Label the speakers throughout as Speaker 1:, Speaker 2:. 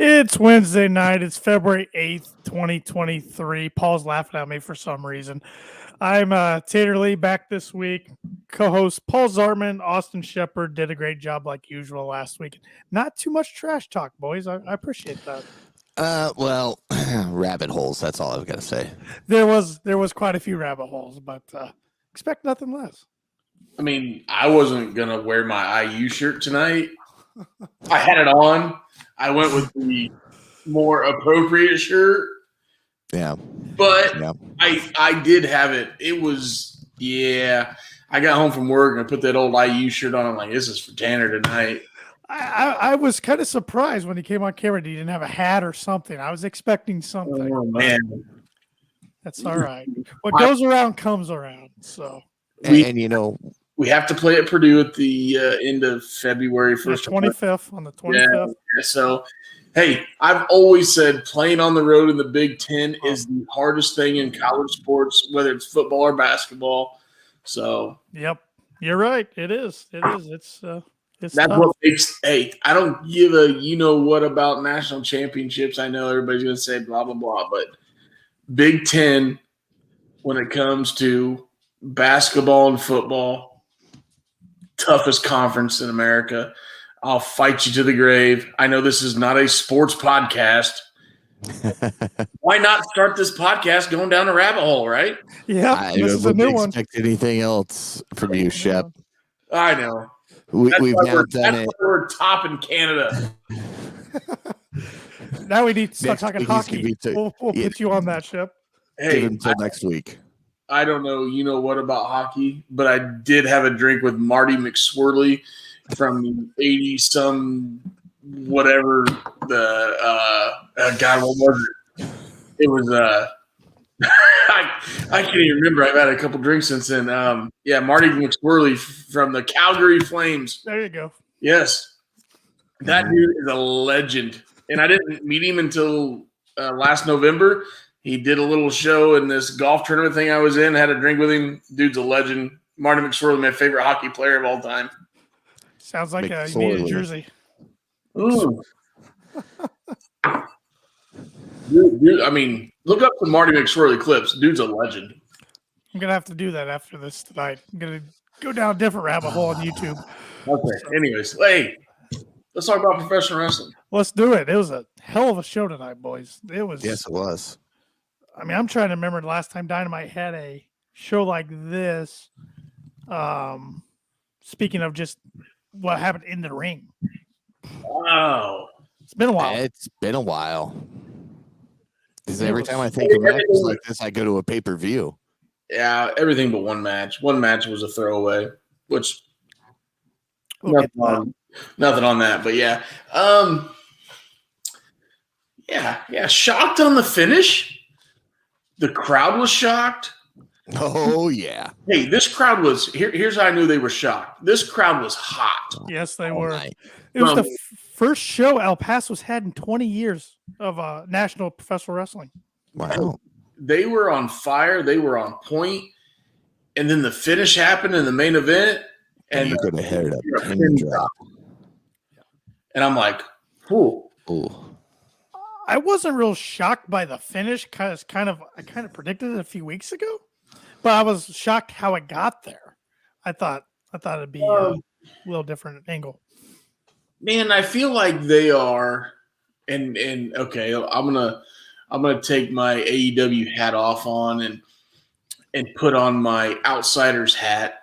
Speaker 1: It's Wednesday night. It's February 8th, 2023. Paul's laughing at me for some reason. I'm Tater Lee back this week. Co-host Paul Zartman, Austin Shepard did a great job like usual last week. Not too much trash talk, boys. I appreciate that.
Speaker 2: Well, rabbit holes. That's all I've got to say.
Speaker 1: There was quite a few rabbit holes, but expect nothing less.
Speaker 3: I mean, I wasn't going to wear my IU shirt tonight. I had it on. I went with the more appropriate shirt.
Speaker 2: Yeah.
Speaker 3: But yeah. I did have it. It was, I got home from work and I put that old IU shirt on. I'm like, this is for Tanner tonight.
Speaker 1: I was kind of surprised when he came on camera. He didn't have a hat or something. I was expecting something.
Speaker 3: Oh, man.
Speaker 1: That's all right. What goes around comes around. So,
Speaker 2: and you know,
Speaker 3: we have to play at Purdue at the end of February 1st.
Speaker 1: 25th, on the 25th.
Speaker 3: Yeah, so, hey, I've always said playing on the road in the Big Ten is the hardest thing in college sports, whether it's football or basketball. So,
Speaker 1: yep, you're right. It is. It's
Speaker 3: that's
Speaker 1: tough.
Speaker 3: what makes. Hey, I don't give a what about national championships. I know everybody's going to say blah blah blah, but Big Ten, when it comes to basketball and football, toughest conference in America. I'll fight you to the grave. I know this is not a sports podcast. Why not start this podcast going down a rabbit hole, right?
Speaker 1: Yeah,
Speaker 2: this is a new one. I wouldn't expect anything else from you, Shep.
Speaker 3: I know.
Speaker 2: We've now done it.
Speaker 3: We're top in Canada.
Speaker 1: Now we need to start talking hockey. We'll put you on that, Shep.
Speaker 3: Hey,
Speaker 2: until next week.
Speaker 3: I don't know, what about hockey, but I did have a drink with Marty McSwirly from the 80-some whatever. God, what was it? It was I can't even remember. I've had a couple drinks since then. Marty McSwirly from the Calgary Flames.
Speaker 1: There you go.
Speaker 3: Yes, that dude is a legend, and I didn't meet him until last November. He did a little show in this golf tournament thing I was in, had a drink with him. Dude's a legend. Marty McSwirly, my favorite hockey player of all time.
Speaker 1: Sounds like you need a jersey.
Speaker 3: Ooh. Dude, I mean, look up the Marty McSwirly clips. Dude's a legend.
Speaker 1: I'm going to have to do that after this tonight. I'm going to go down a different rabbit hole on YouTube.
Speaker 3: Okay. Anyways, hey, let's talk about professional wrestling.
Speaker 1: Let's do it. It was a hell of a show tonight, boys. It was.
Speaker 2: Yes, it was.
Speaker 1: I mean, I'm trying to remember the last time Dynamite had a show like this. Speaking of just what happened in the ring.
Speaker 3: Wow.
Speaker 1: It's been a while.
Speaker 2: It's been a while. Because every time I think of matches like this, I go to a pay-per-view.
Speaker 3: Yeah, everything but one match. One match was a throwaway, which nothing on that. But yeah. Shocked on the finish. The crowd was shocked.
Speaker 2: Oh, yeah.
Speaker 3: Hey, this crowd was – here's how I knew they were shocked. This crowd was hot.
Speaker 1: Yes, they were. Night. It was the first show El Paso's had in 20 years of national professional wrestling.
Speaker 2: Wow.
Speaker 3: They were on fire. They were on point. And then the finish happened in the main event. And
Speaker 2: you could have heard a pin drop.
Speaker 3: And I'm like, ooh.
Speaker 1: I wasn't real shocked by the finish because I kind of predicted it a few weeks ago, but I was shocked how it got there. I thought it'd be a little different angle.
Speaker 3: Man, I feel like they are, and okay, I'm gonna take my AEW hat off and put on my outsider's hat.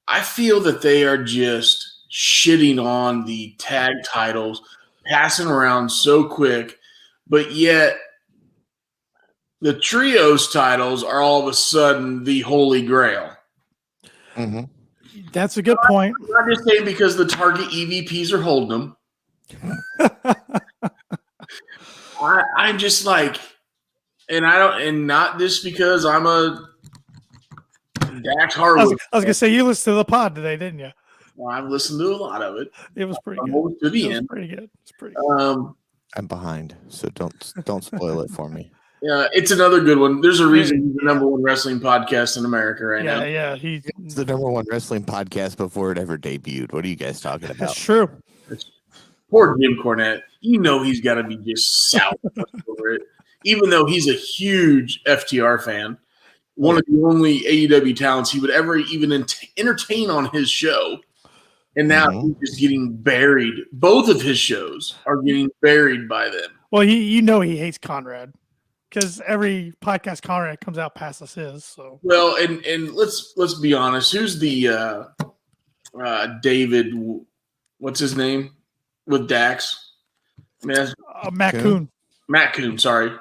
Speaker 3: I feel that they are just shitting on the tag titles, passing around so quick. But yet, the trios titles are all of a sudden the holy grail.
Speaker 2: Mm-hmm.
Speaker 1: That's a good point.
Speaker 3: I'm not just saying because the Target EVPs are holding them. I'm just like, and not just because I'm a Dax Harwood.
Speaker 1: I was gonna say you listened to the pod today, didn't you?
Speaker 3: Well, I've listened to a lot of it.
Speaker 1: It was pretty good.
Speaker 3: To the end.
Speaker 1: Pretty good. It's pretty good.
Speaker 2: I'm behind, so don't spoil it for me.
Speaker 3: Yeah, it's another good one. There's a reason he's the number one wrestling podcast in America right now.
Speaker 1: Yeah, he's
Speaker 2: the number one wrestling podcast before it ever debuted. What are you guys talking about?
Speaker 1: That's true.
Speaker 3: Poor Jim Cornette. You know he's got to be just sour over it. Even though he's a huge FTR fan, one of the only AEW talents he would ever even entertain on his show. And now he's just getting buried. Both of his shows are getting buried by them.
Speaker 1: Well, he hates Conrad because every podcast Conrad comes out past us his. So
Speaker 3: well, and let's be honest. Who's the David? What's his name with Dax? I mean,
Speaker 1: Matt Coon.
Speaker 3: Matt Coon. Sorry,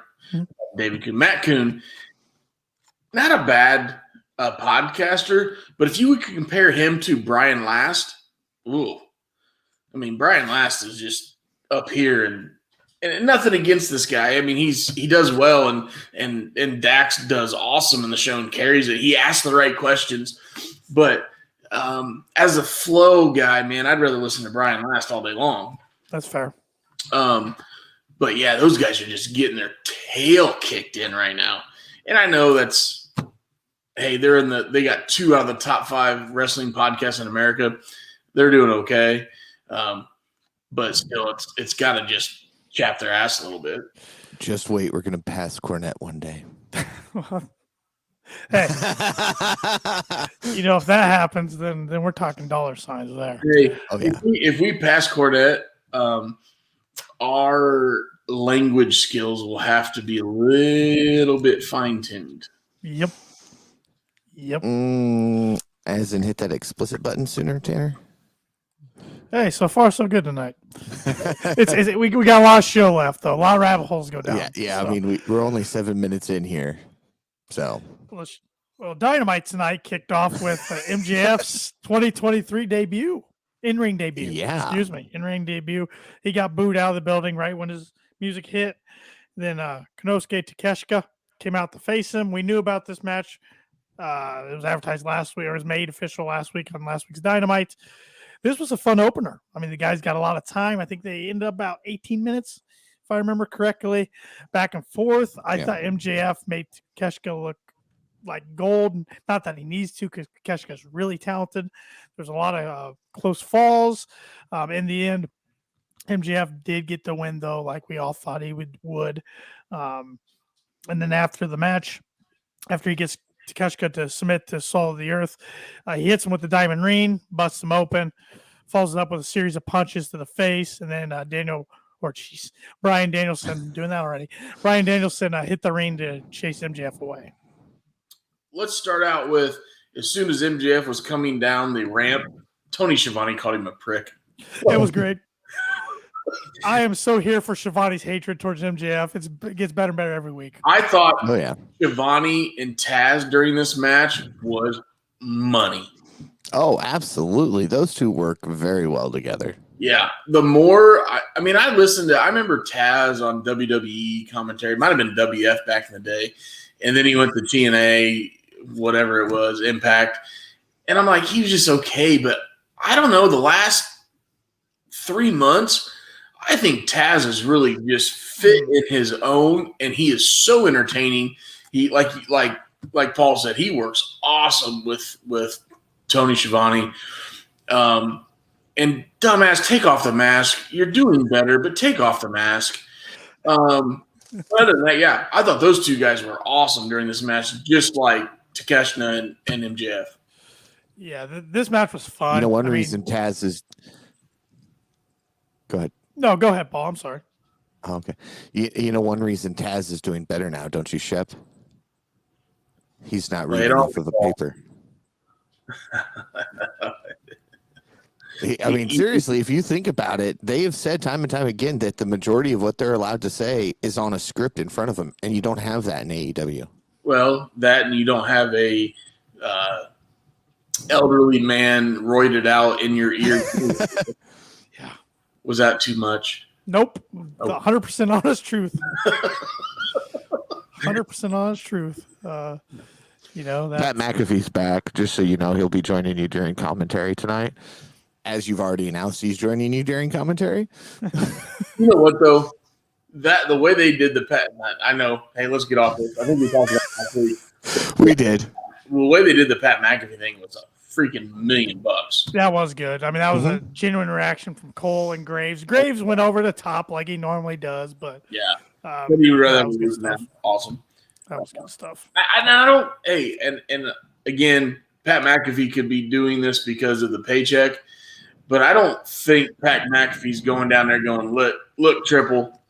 Speaker 3: David Coon. Matt Coon. Not a bad podcaster, but if you could compare him to Brian Last, Brian Last is just up here, and nothing against this guy. I mean, he does well, and Dax does awesome in the show and carries it. He asks the right questions, but as a flow guy, man, I'd rather listen to Brian Last all day long.
Speaker 1: That's fair.
Speaker 3: But yeah, those guys are just getting their tail kicked in right now, and I know that's. Hey, they got 2 out of the top 5 wrestling podcasts in America. They're doing okay. But still, it's got to just chap their ass a little bit.
Speaker 2: Just wait. We're going to pass Cornette one day.
Speaker 1: Hey, if that happens, then we're talking dollar signs there.
Speaker 3: Hey,
Speaker 2: oh, yeah.
Speaker 3: if we pass Cornette, our language skills will have to be a little bit fine-tuned.
Speaker 1: Yep.
Speaker 2: As in hit that explicit button sooner, Tanner?
Speaker 1: Hey, so far so good tonight. We got a lot of show left though. A lot of rabbit holes go down.
Speaker 2: Yeah.
Speaker 1: So.
Speaker 2: I mean, we're only 7 minutes in here, so.
Speaker 1: Well, Dynamite tonight kicked off with MJF's 2023 debut, in-ring debut.
Speaker 2: Yeah.
Speaker 1: Excuse me, in-ring debut. He got booed out of the building right when his music hit. Then Konosuke Takeshita came out to face him. We knew about this match. It was advertised last week, or it was made official last week on last week's Dynamite. This was a fun opener. I mean, the guys got a lot of time. I think they ended up about 18 minutes, if I remember correctly, back and forth. I thought MJF made Takeshita look like gold. Not that he needs to, because Takeshita's really talented. There's a lot of close falls. In the end, MJF did get the win, though, like we all thought he would. And then after the match, after he gets Takeshita to submit to Soul of the Earth, he hits him with the diamond ring, busts him open, follows it up with a series of punches to the face, and then Bryan Danielson, doing that already. Bryan Danielson hit the ring to chase MJF away.
Speaker 3: Let's start out with, as soon as MJF was coming down the ramp, Tony Schiavone called him a prick.
Speaker 1: It was great. I am so here for Shivani's hatred towards MJF. It gets better and better every week.
Speaker 3: I thought
Speaker 2: Shivani
Speaker 3: and Taz during this match was money.
Speaker 2: Oh, absolutely. Those two work very well together.
Speaker 3: Yeah. The more, I remember Taz on WWE commentary. It might have been WF back in the day. And then he went to TNA, whatever it was, Impact. And I'm like, he was just okay. But I don't know, the last 3 months, I think Taz is really just fit in his own, and he is so entertaining. He like Paul said, he works awesome with Tony Schiavone. And dumbass, take off the mask. You're doing better, but take off the mask. Other than that, I thought those two guys were awesome during this match, just like Takeshita and MJF.
Speaker 1: Yeah, this match was fun.
Speaker 2: One reason Taz is. Go ahead.
Speaker 1: No, go ahead, Paul. I'm sorry.
Speaker 2: Okay. One reason Taz is doing better now, don't you, Shep? He's not reading off of the paper. I mean, seriously, if you think about it, they have said time and time again that the majority of what they're allowed to say is on a script in front of them, and you don't have that in AEW.
Speaker 3: Well, that and you don't have a elderly man roided out in your ear.
Speaker 1: Yeah.
Speaker 3: Was that too much?
Speaker 1: Nope. 100% honest truth. 100% honest truth. Pat
Speaker 2: McAfee's back, just so you know. He'll be joining you during commentary tonight. As you've already announced, he's joining you during commentary.
Speaker 3: You know what, though? The way they did the Pat, I know. Hey, let's get off this. I think we talked about it last week.
Speaker 2: We did.
Speaker 3: The way they did the Pat McAfee thing was a freaking $1,000,000.
Speaker 1: That was good. I mean, that was a genuine reaction from Cole and Graves. Graves went over the top like he normally does, but
Speaker 3: Yeah.
Speaker 1: that
Speaker 3: What do you rather
Speaker 1: was good stuff.
Speaker 3: Awesome.
Speaker 1: That was good stuff.
Speaker 3: I don't. Hey, and again, Pat McAfee could be doing this because of the paycheck, but I don't think Pat McAfee's going down there going, look, Triple,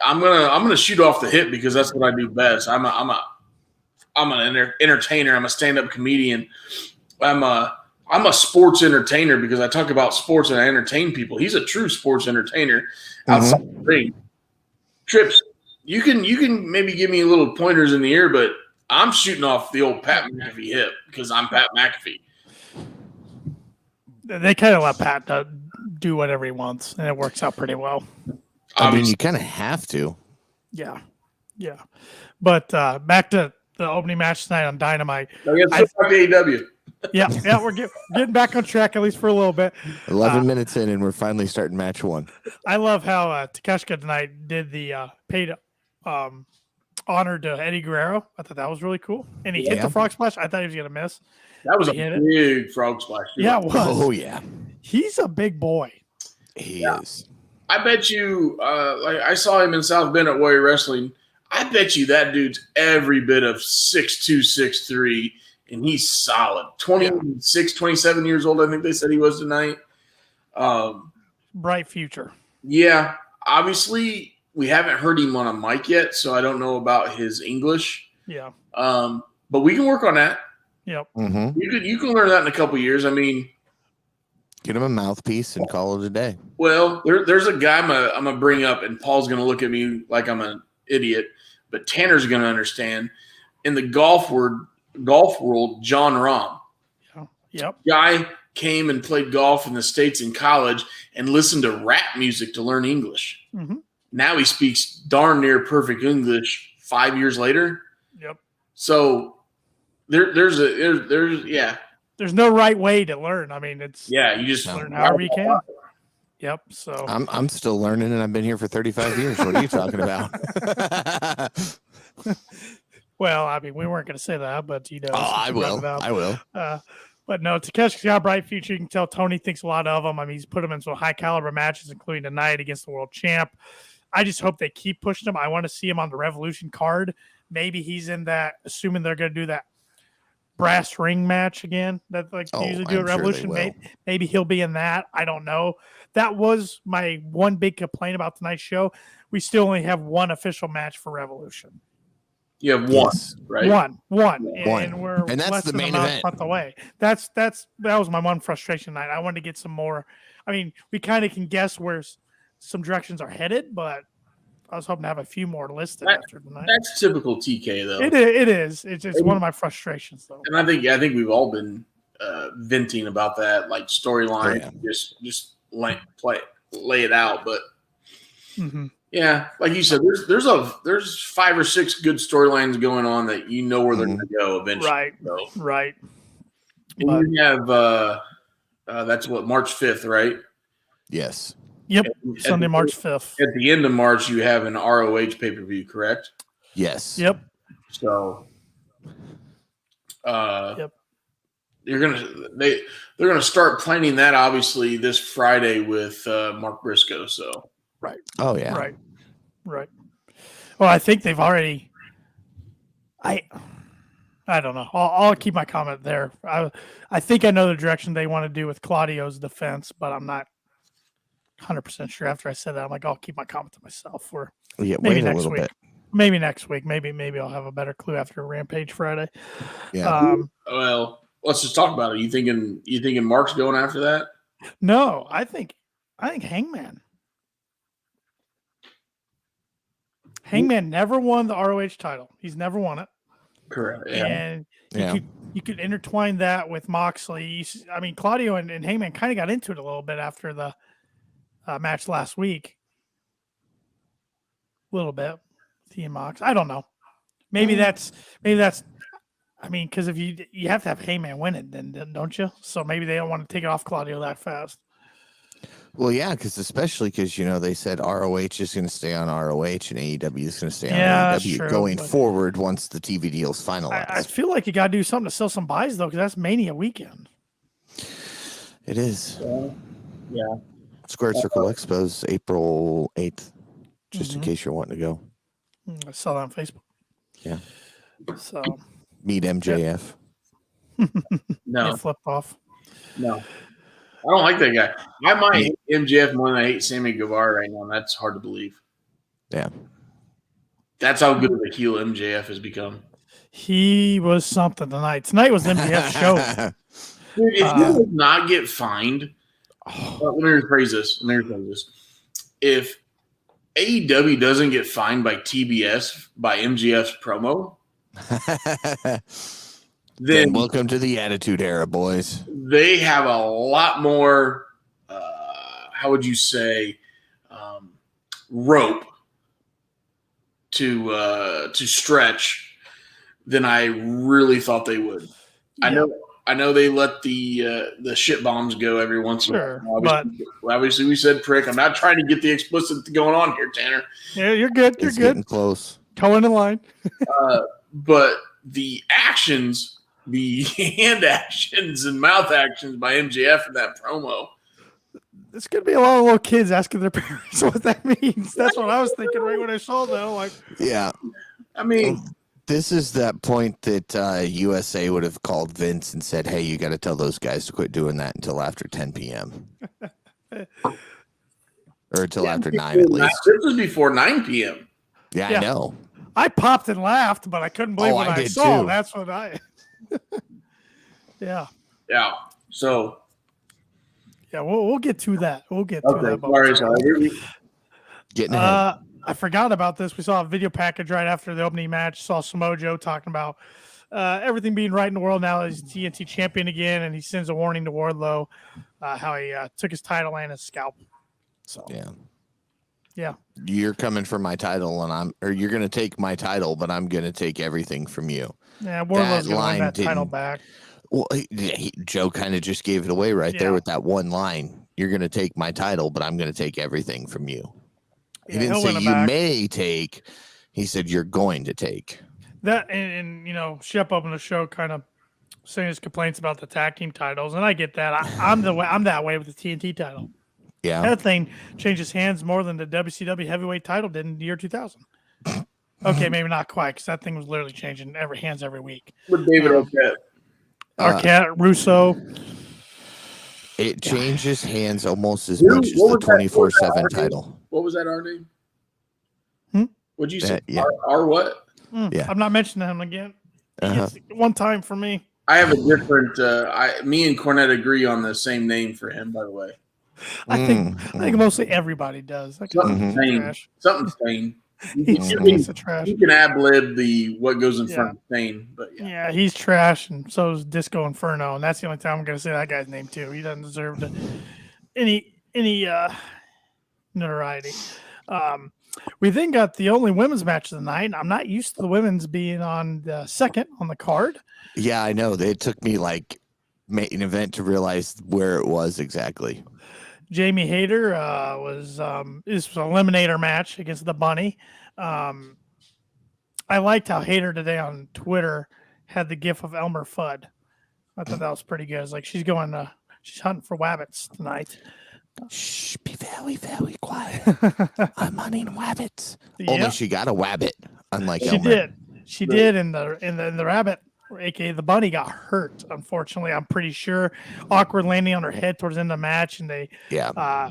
Speaker 3: I'm gonna shoot off the hip because that's what I do best. I'm an entertainer. I'm a stand-up comedian. I'm a sports entertainer because I talk about sports and I entertain people. He's a true sports entertainer outside the ring. Trips, you can maybe give me a little pointers in the ear, but I'm shooting off the old Pat McAfee hip because I'm Pat McAfee.
Speaker 1: They kind of let Pat do whatever he wants, and it works out pretty well.
Speaker 2: I mean, you kind of have to.
Speaker 1: Yeah. But back to the opening match tonight on Dynamite.
Speaker 3: AEW.
Speaker 1: Yeah, we're getting back on track at least for a little bit.
Speaker 2: 11 minutes in, and we're finally starting match 1.
Speaker 1: I love how Takeshita tonight did the paid honor to Eddie Guerrero. I thought that was really cool. And he hit the frog splash. I thought he was going to miss.
Speaker 3: That was a big frog splash.
Speaker 1: Yeah, it was.
Speaker 2: Oh, yeah.
Speaker 1: He's a big boy.
Speaker 2: He is.
Speaker 3: I bet you, like I saw him in South Bend at Warrior Wrestling. I bet you that dude's every bit of 6'2", 6'3", and he's solid. 26, 27 years old, I think they said he was tonight.
Speaker 1: Bright future.
Speaker 3: Yeah. Obviously, we haven't heard him on a mic yet, so I don't know about his English.
Speaker 1: Yeah.
Speaker 3: But we can work on that.
Speaker 1: Yep.
Speaker 2: Mm-hmm.
Speaker 3: You can learn that in a couple years. I mean,
Speaker 2: get him a mouthpiece and call it a day.
Speaker 3: Well, there's a guy I'm gonna bring up, and Paul's gonna look at me like I'm an idiot, but Tanner's gonna understand. In the golf world, John Rahm.
Speaker 1: Yep.
Speaker 3: Guy came and played golf in the States in college and listened to rap music to learn English.
Speaker 1: Mm-hmm.
Speaker 3: Now he speaks darn near perfect English 5 years later.
Speaker 1: Yep.
Speaker 3: So there's
Speaker 1: no right way to learn. I mean,
Speaker 3: you just
Speaker 1: learn however you can. Yep. So
Speaker 2: I'm still learning, and I've been here for 35 years. What are you talking about?
Speaker 1: Well, I mean, we weren't going to say that, but
Speaker 2: I will.
Speaker 1: But no, Takeshi's got a bright future. You can tell Tony thinks a lot of him. I mean, he's put him in some high caliber matches, including tonight against the world champ. I just hope they keep pushing him. I want to see him on the Revolution card. Maybe he's in that, assuming they're going to do that brass ring match again that they usually do at Revolution.
Speaker 2: Sure
Speaker 1: maybe he'll be in that. I don't know. That was my one big complaint about tonight's show. We still only have one official match for Revolution.
Speaker 3: You have one, right?
Speaker 1: One. And
Speaker 2: that's
Speaker 1: less
Speaker 2: the
Speaker 1: than
Speaker 2: main
Speaker 1: a
Speaker 2: event.
Speaker 1: month away. That was my one frustration tonight. I wanted to get some more. I mean, we kind of can guess where some directions are headed, but I was hoping to have a few more listed after tonight.
Speaker 3: That's typical TK, though.
Speaker 1: It is. It's just one of my frustrations, though.
Speaker 3: And I think we've all been venting about that, like storyline. Just lay it out, but.
Speaker 1: Mm-hmm.
Speaker 3: Yeah, like you said, there's 5 or 6 good storylines going on that you know where they're going to go eventually.
Speaker 1: Right,
Speaker 3: so.
Speaker 1: right.
Speaker 3: And you have that's what, March 5th, right?
Speaker 2: Yes.
Speaker 1: Yep. Sunday, March 5th.
Speaker 3: At the end of March, you have an ROH pay-per-view, correct?
Speaker 2: Yes.
Speaker 1: Yep.
Speaker 3: So,
Speaker 1: yep.
Speaker 3: they're gonna start planning that obviously this Friday with Mark Briscoe. So.
Speaker 1: Right.
Speaker 2: Oh yeah.
Speaker 1: Right. Well, I think they've already. I don't know. I'll keep my comment there. I think I know the direction they want to do with Claudio's defense, but I'm not 100% sure. After I said that, I'm like, I'll keep my comment to myself. For maybe next week. Maybe next week. Maybe I'll have a better clue after Rampage Friday.
Speaker 2: Yeah.
Speaker 3: Well, let's just talk about it. You thinking Mark's going after that?
Speaker 1: No, I think Hangman. Hangman never won the ROH title. He's never won it.
Speaker 3: Correct. Yeah.
Speaker 1: And you could intertwine that with Moxley. I mean, Claudio and Hangman kind of got into it a little bit after the match last week. A little bit. He and Mox. I don't know. Maybe that's. I mean, because if you have to have Hangman win it, then don't you? So maybe they don't want to take it off Claudio that fast.
Speaker 2: Well, yeah, because especially because they said ROH is going to stay on ROH and AEW is going to stay on
Speaker 1: Yeah, that's
Speaker 2: AEW
Speaker 1: true,
Speaker 2: going
Speaker 1: but
Speaker 2: forward once the TV deal's
Speaker 1: I
Speaker 2: finalized.
Speaker 1: feel like you got to do something to sell some buys though, because that's Mania weekend.
Speaker 2: It is.
Speaker 3: Yeah.
Speaker 2: Square Circle Expo's April 8th, just in
Speaker 1: Mhm.
Speaker 2: case you're wanting to go.
Speaker 1: I saw that on Facebook.
Speaker 2: Yeah.
Speaker 1: So
Speaker 2: Meet MJF.
Speaker 3: No,
Speaker 1: it flipped off.
Speaker 3: no. I don't like that guy. I might hate MJF more than I hate Sammy Guevara right now. And that's hard to believe.
Speaker 2: Yeah.
Speaker 3: That's how good of a heel MJF has become.
Speaker 1: He was something tonight. Tonight was MJF's show.
Speaker 3: Dude, if he does not get fined, let me rephrase this. If AEW doesn't get fined by TBS by MJF's promo,
Speaker 2: then
Speaker 3: then
Speaker 2: welcome to the Attitude Era, boys.
Speaker 3: they have a lot more, how would you say, rope to stretch than I really thought they would.
Speaker 1: Yeah.
Speaker 3: I know they let the shit bombs go every once in a while.
Speaker 1: But
Speaker 3: Obviously we said prick. I'm not trying to get the explicit going on here, Tanner.
Speaker 1: yeah, you're good. You're
Speaker 2: It's
Speaker 1: good.
Speaker 2: getting close.
Speaker 1: Toeing in line.
Speaker 3: But the actions, the hand actions and mouth actions by MJF in that promo.
Speaker 1: It's gonna be a lot of little kids asking their parents what that means. That's what I was thinking right when I saw that. I'm like,
Speaker 2: Yeah.
Speaker 3: I mean,
Speaker 2: this is that point that USA would have called Vince and said, hey, you got to tell those guys to quit doing that until after 10 p.m. or until after 9 at least.
Speaker 3: This was before 9 p.m.
Speaker 2: Yeah,
Speaker 1: Yeah.
Speaker 2: I know.
Speaker 1: I popped and laughed, but I couldn't believe what
Speaker 2: I
Speaker 1: I
Speaker 2: did
Speaker 1: saw.
Speaker 2: too.
Speaker 1: That's what I. Yeah.
Speaker 3: Yeah. So,
Speaker 1: Yeah, we'll get to that. We'll get to that.
Speaker 3: Sorry.
Speaker 2: Getting ahead.
Speaker 1: I forgot about this. We saw a video package right after the opening match. Saw Samoa Joe talking about everything being right in the world now. He's TNT champion again, and he sends a warning to Wardlow how he took his title and his scalp. So yeah.
Speaker 2: You're coming for my title, and you're going to take my title, but I'm going to take everything from you.
Speaker 1: Yeah, Wardlow's going to win that title back.
Speaker 2: Well, Joe kind of just gave it away right there with that one line. You're going to take my title, but I'm going to take everything from you. He didn't say you may take. He said you're going to take.
Speaker 1: That and Shep opened the show kind of saying his complaints about the tag team titles, and I get that. I'm that way with the TNT title.
Speaker 2: Yeah,
Speaker 1: that thing changes hands more than the WCW heavyweight title did in the year 2000. Okay, maybe not quite, because that thing was literally changing hands every week.
Speaker 3: With David
Speaker 1: Arquette, Russo.
Speaker 2: It changes hands almost as much as the 24/7 title.
Speaker 3: What was that our name? What'd you say?
Speaker 2: Yeah.
Speaker 3: Our what?
Speaker 2: Yeah.
Speaker 1: I'm not mentioning him again. It's one time for me.
Speaker 3: I have a different. Me and Cornette agree on the same name for him. By the way,
Speaker 1: I think mostly everybody does.
Speaker 3: Something Stain.
Speaker 1: He's a piece of trash.
Speaker 3: You can ad-lib the what goes in front of Stain, but
Speaker 1: yeah, he's trash, and so is Disco Inferno, and that's the only time I'm going to say that guy's name too. He doesn't deserve any notoriety. We then got the only women's match of the night. I'm not used to the women's being on the second on the card.
Speaker 2: Yeah, I know. It took me like main event to realize where it was exactly.
Speaker 1: Jamie Hayter this was an eliminator match against the Bunny. I liked how Hayter today on Twitter had the gif of Elmer Fudd. I thought that was pretty good. It's like she's hunting for wabbits tonight.
Speaker 2: Shh, be very, very quiet. I'm hunting wabbits.
Speaker 1: Yep.
Speaker 2: Only she got a wabbit, unlike
Speaker 1: she
Speaker 2: Elmer.
Speaker 1: did. She did, and the rabbit, aka the bunny, got hurt. Unfortunately, I'm pretty sure. Awkward landing on her head towards the end of the match, and they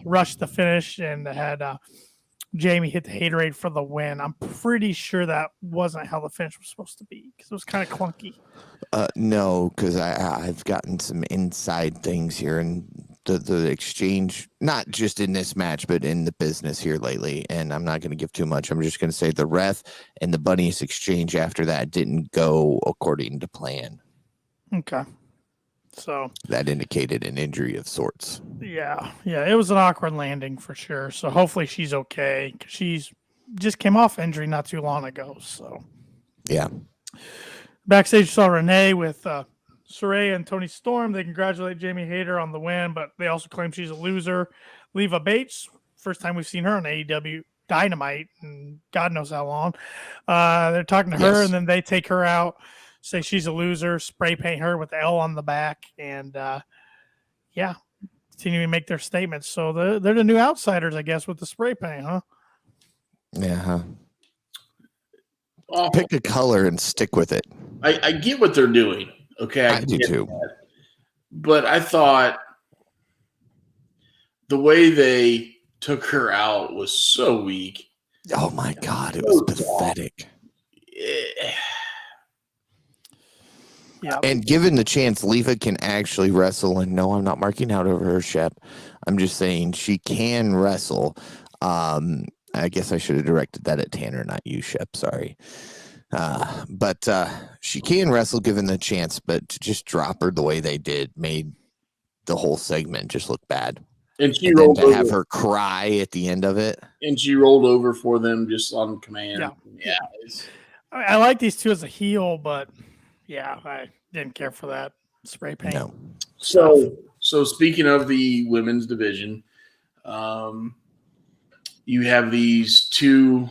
Speaker 1: rushed the finish and had Jamie hit the haterade for the win. I'm pretty sure that wasn't how the finish was supposed to be because it was kind of clunky.
Speaker 2: No, because I've gotten some inside things here and the exchange, not just in this match, but in the business here lately. And I'm not going to give too much. I'm just going to say the ref and the Bunnies exchange after that didn't go according to plan.
Speaker 1: Okay. So
Speaker 2: that indicated an injury of sorts.
Speaker 1: Yeah, it was an awkward landing for sure. So hopefully she's okay. She's just came off injury not too long ago. So
Speaker 2: yeah.
Speaker 1: Backstage saw Renee with Saraya and Tony Storm. They congratulate Jamie Hayter on the win, but they also claim she's a loser. Leva Bates, first time we've seen her on AEW Dynamite, and God knows how long. They're talking to her,
Speaker 2: Yes.
Speaker 1: and then they take her out, say she's a loser, spray paint her with L on the back, and continuing to make their statements. So they're the new outsiders, I guess, with the spray paint, huh?
Speaker 2: Yeah. Huh?
Speaker 3: Oh,
Speaker 2: Pick a color and stick with it.
Speaker 3: I get what they're doing. Okay,
Speaker 2: I do
Speaker 3: get
Speaker 2: too.
Speaker 3: that. But I thought the way they took her out was so weak.
Speaker 2: Oh my God, it was pathetic.
Speaker 1: Yeah.
Speaker 2: And given the chance, Leva can actually wrestle. And no, I'm not marking out over her, Shep. I'm just saying she can wrestle. I guess I should have directed that at Tanner, not you, Shep. Sorry. But she can wrestle given the chance, but to just drop her the way they did made the whole segment just look bad.
Speaker 3: And she
Speaker 2: And then
Speaker 3: rolled
Speaker 2: to have
Speaker 3: over.
Speaker 2: her cry at the end of it.
Speaker 3: And she rolled over for them just on command.
Speaker 1: Yeah. I like these two as a heel, but yeah, I didn't care for that spray paint.
Speaker 2: No.
Speaker 3: So speaking of the women's division, you have these two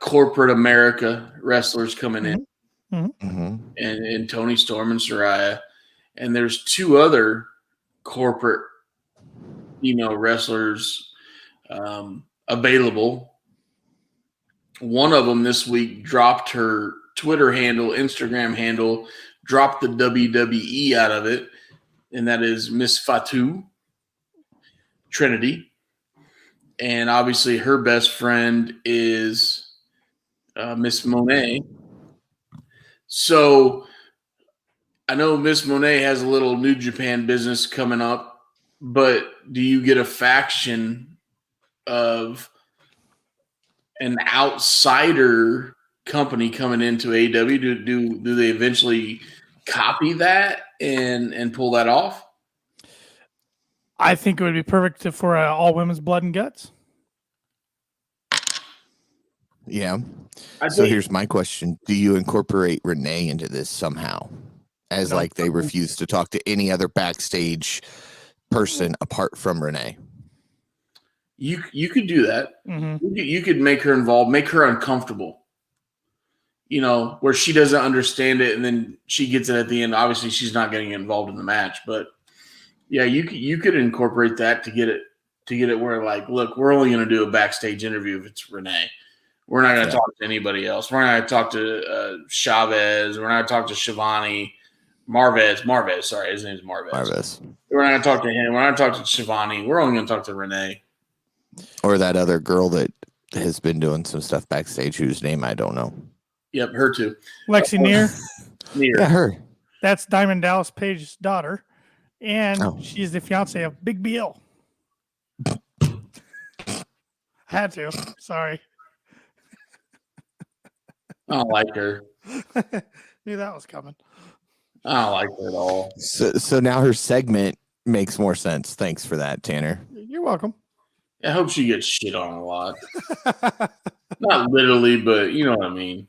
Speaker 3: corporate America wrestlers coming in,
Speaker 2: Mm-hmm.
Speaker 3: and Tony Storm and Saraya, and there's two other corporate, wrestlers available. One of them this week dropped her Twitter handle, Instagram handle, dropped the WWE out of it, and that is Miss Fatu Trinity. And obviously her best friend is Miss Monet. So I know Miss Monet has a little New Japan business coming up, but do you get a faction of an outsider company coming into AEW? Do they eventually copy that and pull that off?
Speaker 1: I think it would be perfect for all women's blood and guts.
Speaker 2: Yeah. So here's my question. Do you incorporate Renee into this somehow? As like they refuse to talk to any other backstage person apart from Renee?
Speaker 3: You could do that.
Speaker 1: Mm-hmm.
Speaker 3: You could make her involved, make her uncomfortable. Where she doesn't understand it, and then she gets it at the end. Obviously, she's not getting involved in the match, but yeah, you could incorporate that to get it where, like, look, we're only going to do a backstage interview if it's Renee. We're not going to talk to anybody else. We're not going to talk to Chavez. We're not going to talk to Shivani. Marvez. Sorry, his name's Marvez. We're not going to talk to him. We're not going to talk to Shivani. We're only going to talk to Renee.
Speaker 2: Or that other girl that has been doing some stuff backstage whose name I don't know.
Speaker 3: Yep, her too.
Speaker 1: Lexi Neer.
Speaker 2: Yeah, her.
Speaker 1: That's Diamond Dallas Page's daughter. And she's the fiance of Big BL. Had to. Sorry.
Speaker 3: I don't like her.
Speaker 1: Knew that was coming.
Speaker 3: I don't like her at all.
Speaker 2: So now her segment makes more sense. Thanks for that, Tanner.
Speaker 1: You're welcome.
Speaker 3: I hope she gets shit on a lot. Not literally, but you know what I mean.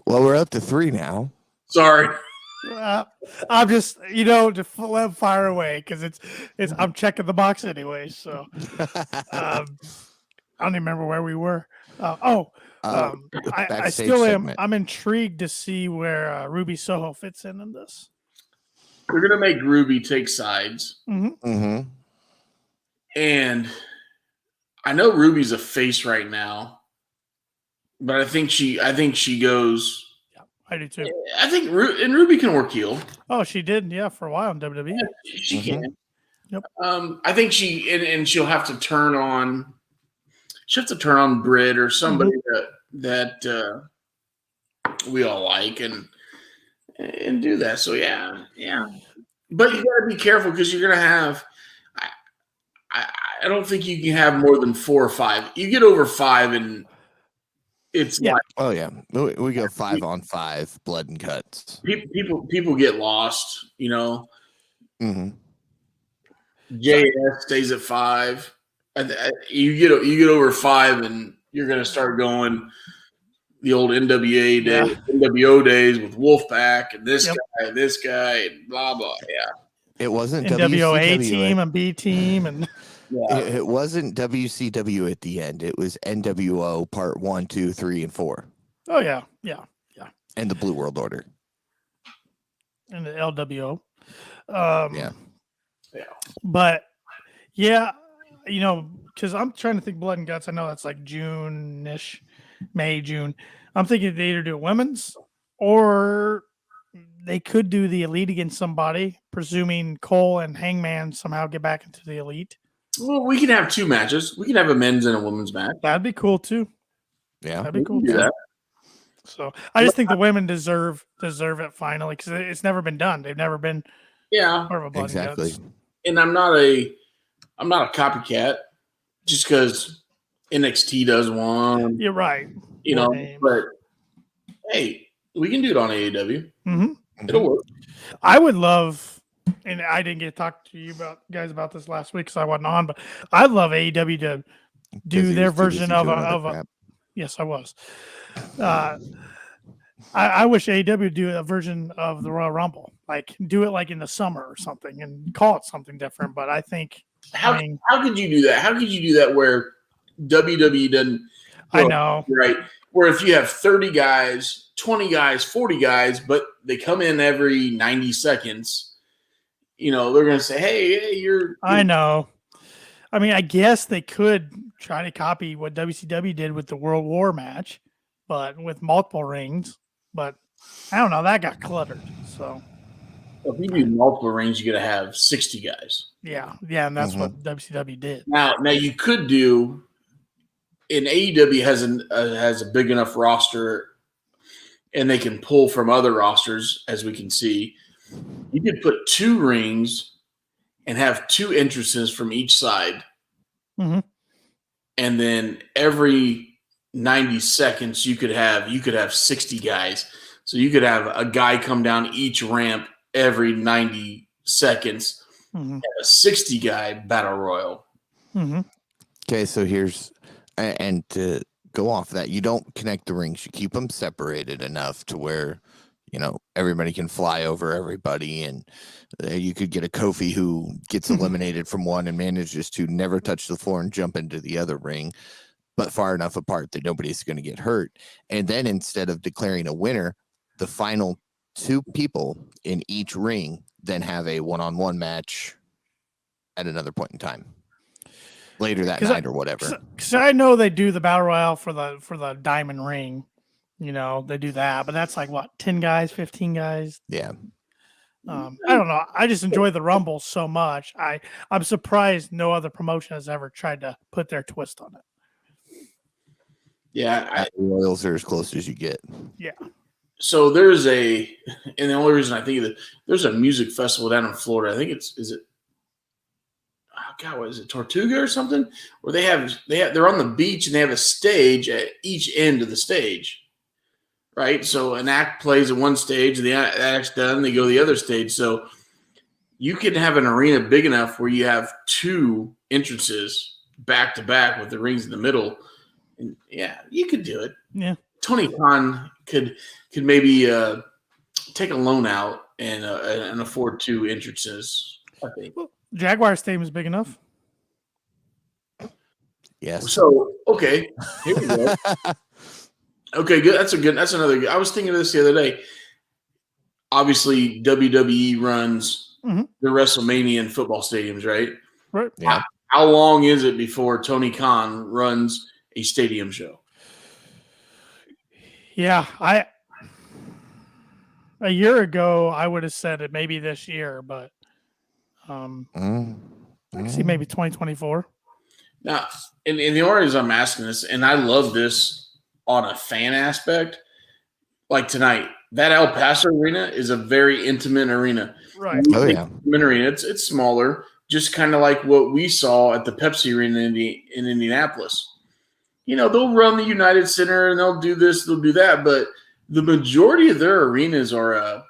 Speaker 2: Well, we're up to 3 now.
Speaker 3: Sorry.
Speaker 1: I'm just, to let fire away because it's. I'm checking the box anyway. So I don't even remember where we were. I still am.
Speaker 2: Segment.
Speaker 1: I'm intrigued to see where Ruby Soho fits in this.
Speaker 3: We're gonna make Ruby take sides,
Speaker 2: Mm-hmm.
Speaker 3: and I know Ruby's a face right now, but I think she goes.
Speaker 1: Yeah, I do too.
Speaker 3: I think Ruby can work heel.
Speaker 1: Oh, she did, for a while in WWE.
Speaker 3: She can.
Speaker 1: Yep.
Speaker 3: I think and she'll have to turn on. She'll have to turn on Britt or somebody that we all like and do that. So yeah. But you got to be careful because you're gonna have. I don't think you can have more than 4 or 5. You get over 5 and it's like,
Speaker 2: oh yeah, we go 5-on-5 blood and cuts.
Speaker 3: People get lost,
Speaker 2: Mm-hmm.
Speaker 3: JS stays at 5. You get over 5 and you're gonna start going the old NWO days with Wolfpack and this guy, and blah blah. Yeah.
Speaker 2: It wasn't
Speaker 1: NWA
Speaker 2: WCW.
Speaker 1: team and B team, and
Speaker 2: It wasn't WCW at the end. It was NWO part 1, 2, 3, and 4.
Speaker 1: oh yeah,
Speaker 2: And the Blue World Order.
Speaker 1: and the LWO.
Speaker 2: Yeah.
Speaker 1: But yeah, because I'm trying to think Blood and Guts. I know that's like June-ish, May, June. I'm thinking they either do women's or they could do the Elite against somebody, presuming Cole and Hangman somehow get back into the Elite.
Speaker 3: Well, we can have 2 matches. We can have a men's and a women's match.
Speaker 1: That'd be cool too.
Speaker 2: Yeah.
Speaker 1: That'd be cool
Speaker 3: We can
Speaker 1: too.
Speaker 3: do that.
Speaker 1: So I just think the women deserve it finally because it's never been done. They've never been
Speaker 3: Yeah,
Speaker 1: part of a Blood
Speaker 2: Exactly.
Speaker 1: and Guts.
Speaker 3: and I'm not a copycat just because NXT does one,
Speaker 1: You're right.
Speaker 3: But hey, we can do it on AEW.
Speaker 1: Mm-hmm.
Speaker 3: It'll work.
Speaker 1: I would love, and I didn't get to talk to you guys about this last week because I wasn't on, but I'd love AEW to do their version of a. Yes, I was. I wish AEW would do a version of the Royal Rumble, like do it like in the summer or something, and call it something different. But I think
Speaker 3: How could you do that? How could you do that where WWE doesn't?
Speaker 1: I know,
Speaker 3: right? Where if you have 30 guys, 20 guys, 40 guys, but they come in every 90 seconds, they're going to say, "Hey, you're."
Speaker 1: I know. I mean, I guess they could try to copy what WCW did with the World War match, but with multiple rings. But I don't know. That got cluttered. So
Speaker 3: If you do multiple rings, you got to have 60 guys.
Speaker 1: yeah, and that's what WCW did.
Speaker 3: Now you could do. And AEW has a big enough roster, and they can pull from other rosters, as we can see. You could put 2 rings and have 2 entrances from each side,
Speaker 1: Mm-hmm.
Speaker 3: and then every 90 seconds you could have 60 guys. So you could have a guy come down each ramp every 90 seconds.
Speaker 1: Mm-hmm.
Speaker 3: And a 60 guy battle royal.
Speaker 1: Mm-hmm.
Speaker 2: Okay, so here's and to go off that, you don't connect the rings. You keep them separated enough to where everybody can fly over everybody, and you could get a Kofi who gets eliminated from one and manages to never touch the floor and jump into the other ring, but far enough apart that nobody's going to get hurt. And then instead of declaring a winner, the final 2 people in each ring then have a one-on-one match at another point in time, later that night or whatever.
Speaker 1: Because I know they do the battle royale for the diamond ring. They do that, but that's like what, 10 guys, 15 guys.
Speaker 2: Yeah.
Speaker 1: I don't know. I just enjoy the Rumble so much. I'm surprised no other promotion has ever tried to put their twist on it.
Speaker 3: Yeah,
Speaker 2: the Royals are as close as you get.
Speaker 1: Yeah.
Speaker 3: So and the only reason I think of it, there's a music festival down in Florida. I think what is it, Tortuga or something? Where they're on the beach and they have a stage at each end of the stage, right? So an act plays at one stage, the act's done, they go to the other stage. So you can have an arena big enough where you have 2 entrances back to back with the rings in the middle. And yeah, you could do it.
Speaker 1: Yeah.
Speaker 3: Tony Khan could maybe take a loan out and afford 2 entrances, I think.
Speaker 1: Well, Jaguar Stadium is big enough.
Speaker 2: Yes.
Speaker 3: So, okay, here we go. Okay, good. That's another good. I was thinking of this the other day. Obviously, WWE runs the WrestleMania and football stadiums, right?
Speaker 1: Right.
Speaker 2: Yeah.
Speaker 3: How long is it before Tony Khan runs a stadium show?
Speaker 1: Yeah, a year ago I would have said it maybe this year, but I see maybe 2024.
Speaker 3: Now, and the only reason I'm asking this, and I love this on a fan aspect, like tonight, that El Paso arena is a very intimate arena.
Speaker 1: Right.
Speaker 2: Oh, yeah.
Speaker 3: Intimate arena. It's smaller, just kind of like what we saw at the Pepsi Arena in Indianapolis. They'll run the United Center and they'll do this, they'll do that, but the majority of their arenas are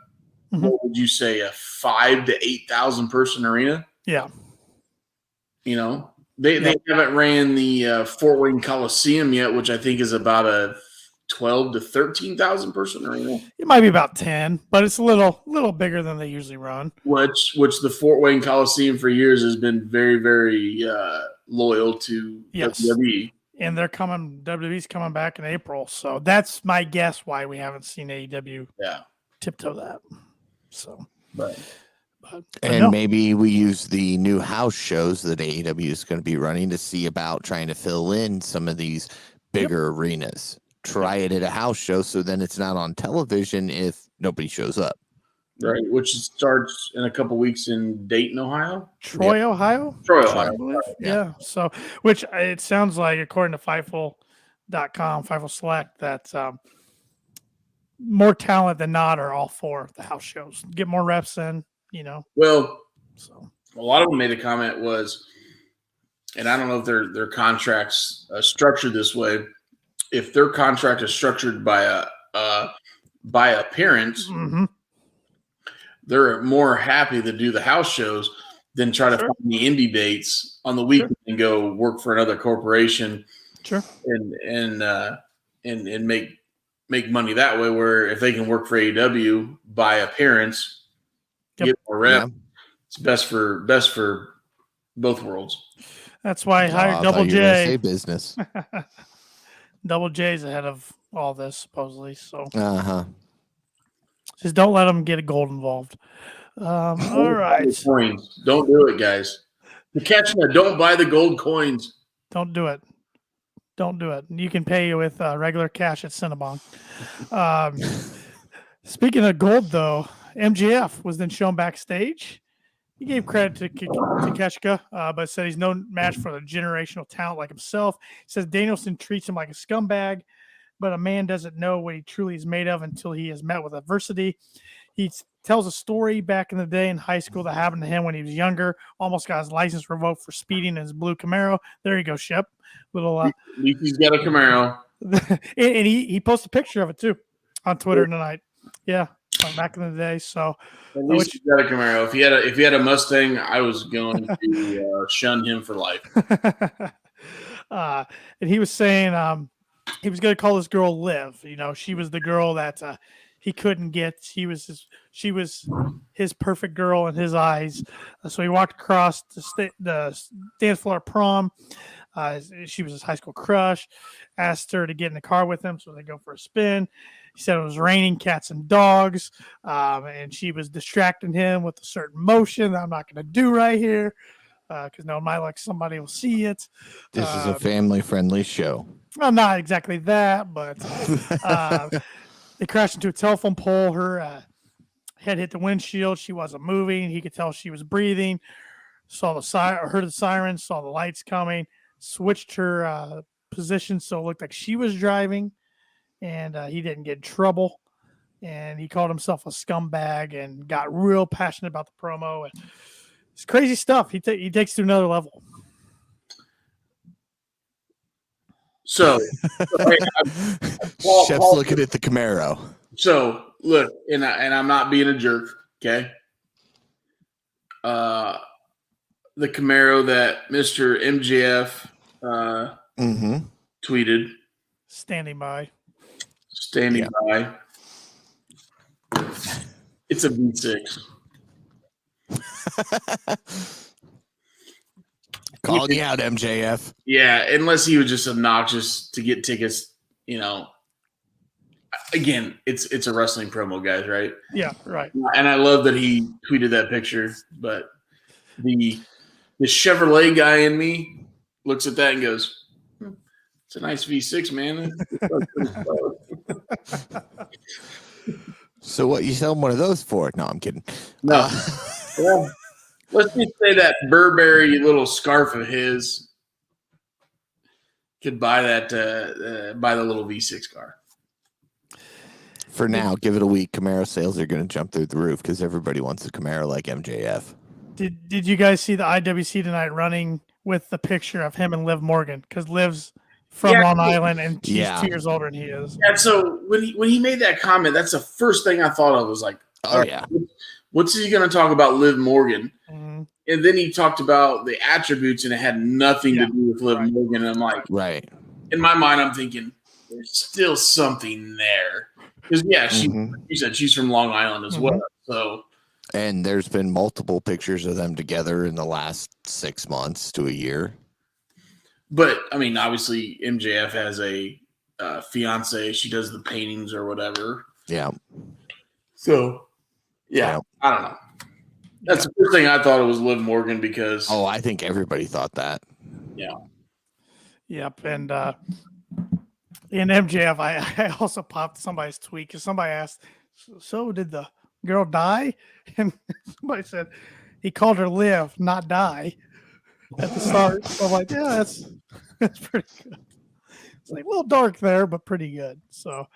Speaker 3: what would you say, a 5,000 to 8,000 person arena?
Speaker 1: Yeah.
Speaker 3: They haven't ran the Fort Wayne Coliseum yet, which I think is about a 12 to 13,000 person arena.
Speaker 1: It might be about 10, but it's a little bigger than they usually run.
Speaker 3: Which the Fort Wayne Coliseum for years has been very, very loyal to WWE.
Speaker 1: And WWE's coming back in April. So that's my guess why we haven't seen AEW tiptoe that. So, but
Speaker 2: maybe we use the new house shows that AEW is going to be running to see about trying to fill in some of these bigger arenas. Try it at a house show so then it's not on television if nobody shows up.
Speaker 3: Right, which starts in a couple weeks in Dayton, Ohio.
Speaker 1: Troy, Ohio?
Speaker 3: Troy, Ohio.
Speaker 1: I believe. Yeah. So, which it sounds like, according to Fightful.com, Fightful Select, that more talent than not are all for the house shows. Get more reps in,
Speaker 3: Well,
Speaker 1: so
Speaker 3: a lot of them made a comment was, and I don't know if their contracts structured this way. If their contract is structured by appearance, they're more happy to do the house shows than try to find the indie dates on the weekend and go work for another corporation. And make money that way. Where if they can work for AEW by appearance, get more rep, it's best for both worlds.
Speaker 1: That's why I hired Double J.
Speaker 2: Say business.
Speaker 1: Double J's ahead of all this, supposedly. So,
Speaker 2: just
Speaker 1: don't let them get a gold involved. All right.
Speaker 3: Coins. Don't do it, guys. You're catching that. Don't buy the gold coins.
Speaker 1: Don't do it. Don't do it. You can pay with regular cash at Cinnabon. Speaking of gold, though, MJF was then shown backstage. He gave credit to Takeshita, but said he's no match for the generational talent like himself. He says Danielson treats him like a scumbag, but a man doesn't know what he truly is made of until he has met with adversity. He tells a story back in the day in high school that happened to him when he was younger. Almost got his license revoked for speeding in his blue Camaro. There you go, Shep.
Speaker 3: At least he's got a Camaro.
Speaker 1: And he posted a picture of it, too, on Twitter tonight. Yeah, back in the day. So
Speaker 3: at least he's got a Camaro. If he had a Mustang, I was going to shun him for life.
Speaker 1: And he was saying he was going to call this girl Liv. She was the girl that he couldn't get. She was his perfect girl in his eyes. So he walked across the dance floor at prom. She was his high school crush. Asked her to get in the car with him, so they go for a spin. He said it was raining cats and dogs, and she was distracting him with a certain motion that I'm not going to do right here because somebody will see it.
Speaker 2: This is a family-friendly show.
Speaker 1: Well, not exactly that, but they crashed into a telephone pole. Her head hit the windshield. She wasn't moving. He could tell she was breathing. Heard the siren, saw the lights coming, switched her position so it looked like she was driving, and he didn't get in trouble. And he called himself a scumbag and got real passionate about the promo. And it's crazy stuff. He takes it to another level.
Speaker 3: So,
Speaker 2: Chef's looking at the Camaro.
Speaker 3: So, look, and I'm not being a jerk, okay? The Camaro that Mr. MJF tweeted.
Speaker 1: Standing by.
Speaker 3: It's a V6.
Speaker 2: Calling you out, MJF.
Speaker 3: Yeah, unless he was just obnoxious to get tickets, Again, it's a wrestling promo, guys, right?
Speaker 1: Yeah, right.
Speaker 3: And I love that he tweeted that picture, but the Chevrolet guy in me looks at that and goes, it's a nice V6, man.
Speaker 2: So what you selling one of those for? No, I'm kidding.
Speaker 3: No. Well, let's just say that Burberry little scarf of his could buy buy the little V6 car.
Speaker 2: For now, give it a week. Camaro sales are going to jump through the roof because everybody wants a Camaro like MJF.
Speaker 1: Did you guys see the IWC tonight running with the picture of him and Liv Morgan? Because Liv's from Long Island and she's 2 years older than he is.
Speaker 3: Yeah, so when he made that comment, that's the first thing I thought of was like, what's he going to talk about Liv Morgan?
Speaker 1: Mm-hmm.
Speaker 3: And then he talked about the attributes and it had nothing to do with Liv Morgan. And I'm like,
Speaker 2: right.
Speaker 3: In my mind, I'm thinking, there's still something there. Because you said she's from Long Island as well. So,
Speaker 2: and there's been multiple pictures of them together in the last 6 months to a year.
Speaker 3: but I mean, obviously MJF has a fiance. She does the paintings or whatever.
Speaker 2: Yeah.
Speaker 3: So,
Speaker 2: Yeah.
Speaker 3: I don't know. That's the first thing I thought it was Liv Morgan because.
Speaker 2: Oh, I think everybody thought that.
Speaker 3: Yeah.
Speaker 1: Yep. And in MJF, I also popped somebody's tweet because somebody asked, so did the girl die? And somebody said he called her live, not die at the start. So I'm like, yeah, that's pretty good. It's like a little dark there, but pretty good. So,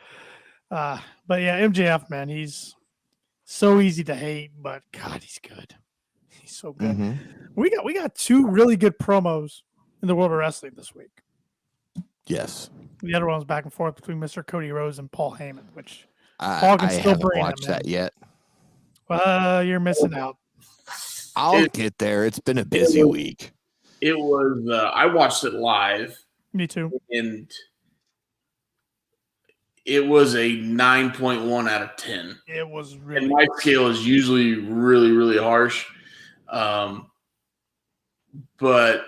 Speaker 1: but yeah, MJF, man, he's so easy to hate, but God, he's good. He's so good.
Speaker 2: Mm-hmm.
Speaker 1: We got two really good promos in the world of wrestling this week.
Speaker 2: Yes.
Speaker 1: The other one was back and forth between Mr. Cody Rhodes and Paul Heyman, which
Speaker 2: I
Speaker 1: still
Speaker 2: haven't
Speaker 1: bring him
Speaker 2: watched
Speaker 1: in.
Speaker 2: that yet.
Speaker 1: You're missing out.
Speaker 2: I'll get there. It's been a busy week.
Speaker 3: It was. I watched it live.
Speaker 1: Me too.
Speaker 3: And it was a 9.1 out of 10.
Speaker 1: It was really.
Speaker 3: And my scale is usually really, really harsh. But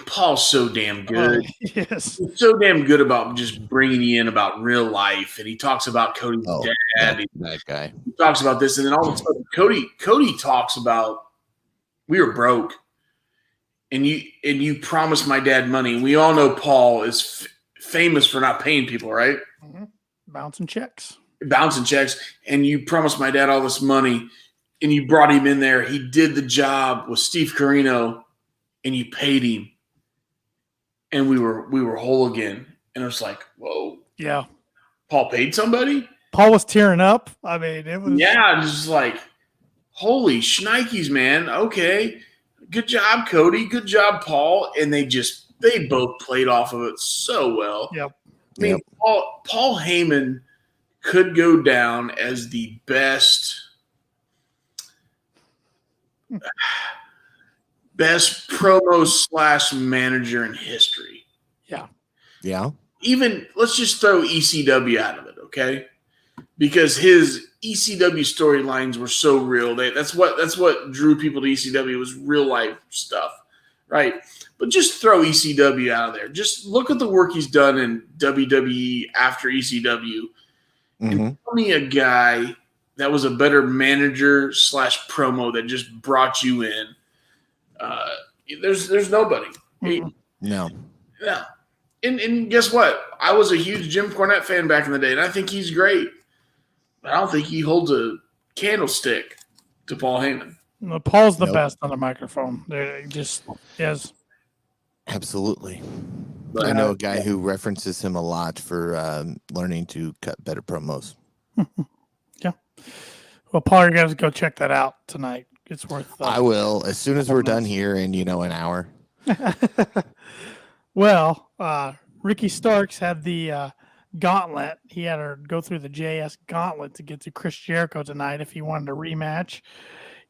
Speaker 3: Paul's so damn good.
Speaker 1: Yes.
Speaker 3: He's so damn good about just bringing you in about real life. And he talks about Cody's dad.
Speaker 2: That guy.
Speaker 3: He talks about this. And then all of a sudden, Cody talks about we were broke. And you promised my dad money. We all know Paul is famous for not paying people, right?
Speaker 1: Mm-hmm. Bouncing checks. And you promised my dad all this money. And you brought him in there. He did the job with Steve Corino, and you paid him. And we were whole again. And it was like, whoa. Yeah.
Speaker 3: Paul paid somebody?
Speaker 1: Paul was tearing up. I mean, it was.
Speaker 3: Yeah, just like, holy shnikes, man. Okay. Good job, Cody. Good job, Paul. And they both played off of it so well.
Speaker 1: Yep.
Speaker 3: I mean, Paul Heyman could go down as the best promo / manager in history.
Speaker 1: Yeah.
Speaker 2: Yeah.
Speaker 3: Even let's just throw ECW out of it, okay? Because his ECW storylines were so real. That's what drew people to ECW was real life stuff, right? But just throw ECW out of there. Just look at the work he's done in WWE after ECW.
Speaker 2: Mm-hmm.
Speaker 3: And tell me a guy that was a better manager / promo that just brought you in. There's nobody.
Speaker 1: Mm-hmm.
Speaker 2: No.
Speaker 3: Yeah. And guess what? I was a huge Jim Cornette fan back in the day, and I think he's great. But I don't think he holds a candlestick to Paul Heyman.
Speaker 1: No, Paul's the best on the microphone. Just yes.
Speaker 2: Absolutely.
Speaker 3: But
Speaker 2: I know a guy who references him a lot for learning to cut better promos.
Speaker 1: Yeah. Well, Paul, you're going to go check that out tonight. It's worth
Speaker 2: I will, as soon as we're done here in, an hour.
Speaker 1: Well, Ricky Starks had the gauntlet. He had to go through the JS gauntlet to get to Chris Jericho tonight if he wanted a rematch.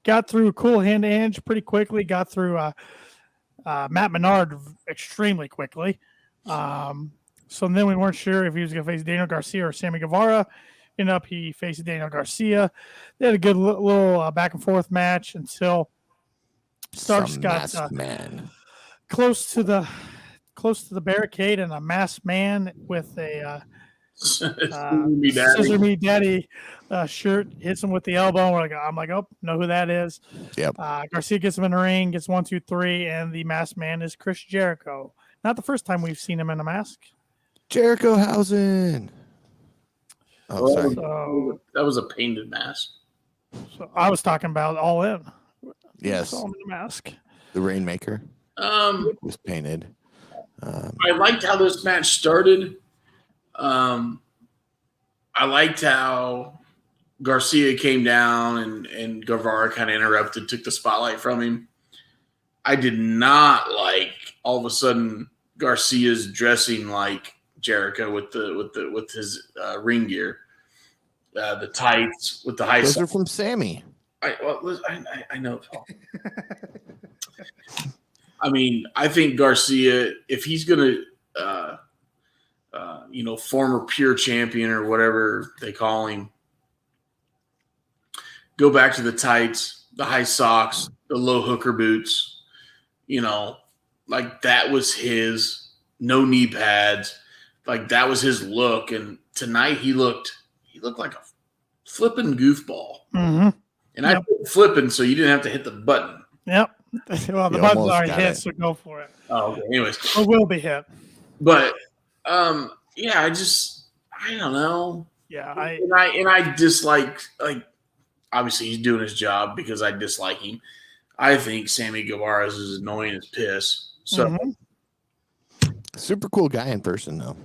Speaker 1: Got through cool hand-to-hand pretty quickly. Got through Matt Menard extremely quickly. So then we weren't sure if he was going to face Daniel Garcia or Sammy Guevara. Ended up he faced Daniel Garcia. They had a good little back and forth match until Starks got close to the barricade, and a masked man with a Scissor Me Daddy shirt hits him with the elbow. I'm like, oh, know who that is.
Speaker 2: Yep.
Speaker 1: Garcia gets him in the ring, gets 1, 2, 3, and the masked man is Chris Jericho. Not the first time we've seen him in a mask.
Speaker 2: Jerichohausen. Oh, sorry.
Speaker 3: So, that was a painted mask.
Speaker 1: So I was talking about All In.
Speaker 2: Yes.
Speaker 1: Saw him in the mask.
Speaker 2: The Rainmaker was painted.
Speaker 3: I liked how this match started. I liked how Garcia came down and Guevara kind of interrupted, took the spotlight from him. I did not like all of a sudden Garcia's dressing like Jericho with his ring gear, the tights with the high.
Speaker 2: Those are from Sammy.
Speaker 3: I know. I mean, I think Garcia, if he's gonna former pure champion or whatever they call him, go back to the tights, the high socks, the low hooker boots, like that was his, no knee pads, like that was his look. And tonight he looked like a flipping goofball.
Speaker 1: Mm-hmm.
Speaker 3: And I put flipping so you didn't have to hit the button.
Speaker 1: Yep. Well, the button's already hit, so go for it.
Speaker 3: Oh, okay. Anyways.
Speaker 1: It will be hit.
Speaker 3: But I don't know.
Speaker 1: Yeah,
Speaker 3: I dislike, like, obviously he's doing his job because I dislike him. I think Sammy Guevara is as annoying as piss. So
Speaker 2: super cool guy in person though.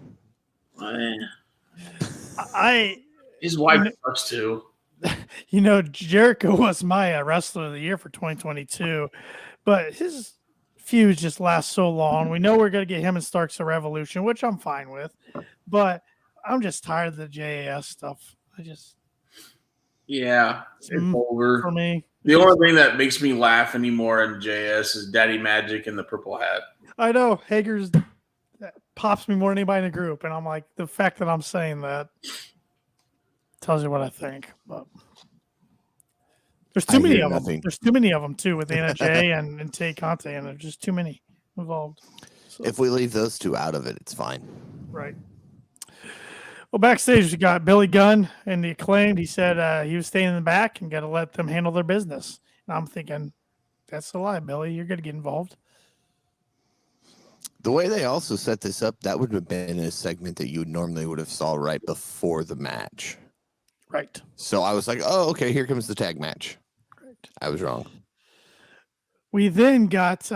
Speaker 3: His wife sucks too.
Speaker 1: Jericho was my wrestler of the year for 2022, but his feuds just last so long. We know we're going to get him and Starks a Revolution, which I'm fine with, but I'm just tired of the JAS stuff.
Speaker 3: It's over
Speaker 1: for me.
Speaker 3: The only thing that makes me laugh anymore in JS is Daddy Magic and the purple hat.
Speaker 1: I know Hager's pops me more than anybody in the group, and I'm like, the fact that I'm saying that tells you what I think. But there's too many of them. There's too many of them too with Anna Jay and Tay Conte, and there's just too many involved. So,
Speaker 2: if we leave those two out of it, it's fine.
Speaker 1: Right. Well, backstage we got Billy Gunn and the Acclaimed. He said he was staying in the back and got to let them handle their business. And I'm thinking, that's a lie, Billy. You're going to get involved.
Speaker 2: The way they also set this up, that would have been a segment that you normally would have saw right before the match.
Speaker 1: Right.
Speaker 2: So I was like, oh, okay, here comes the tag match. Right. I was wrong.
Speaker 1: We then got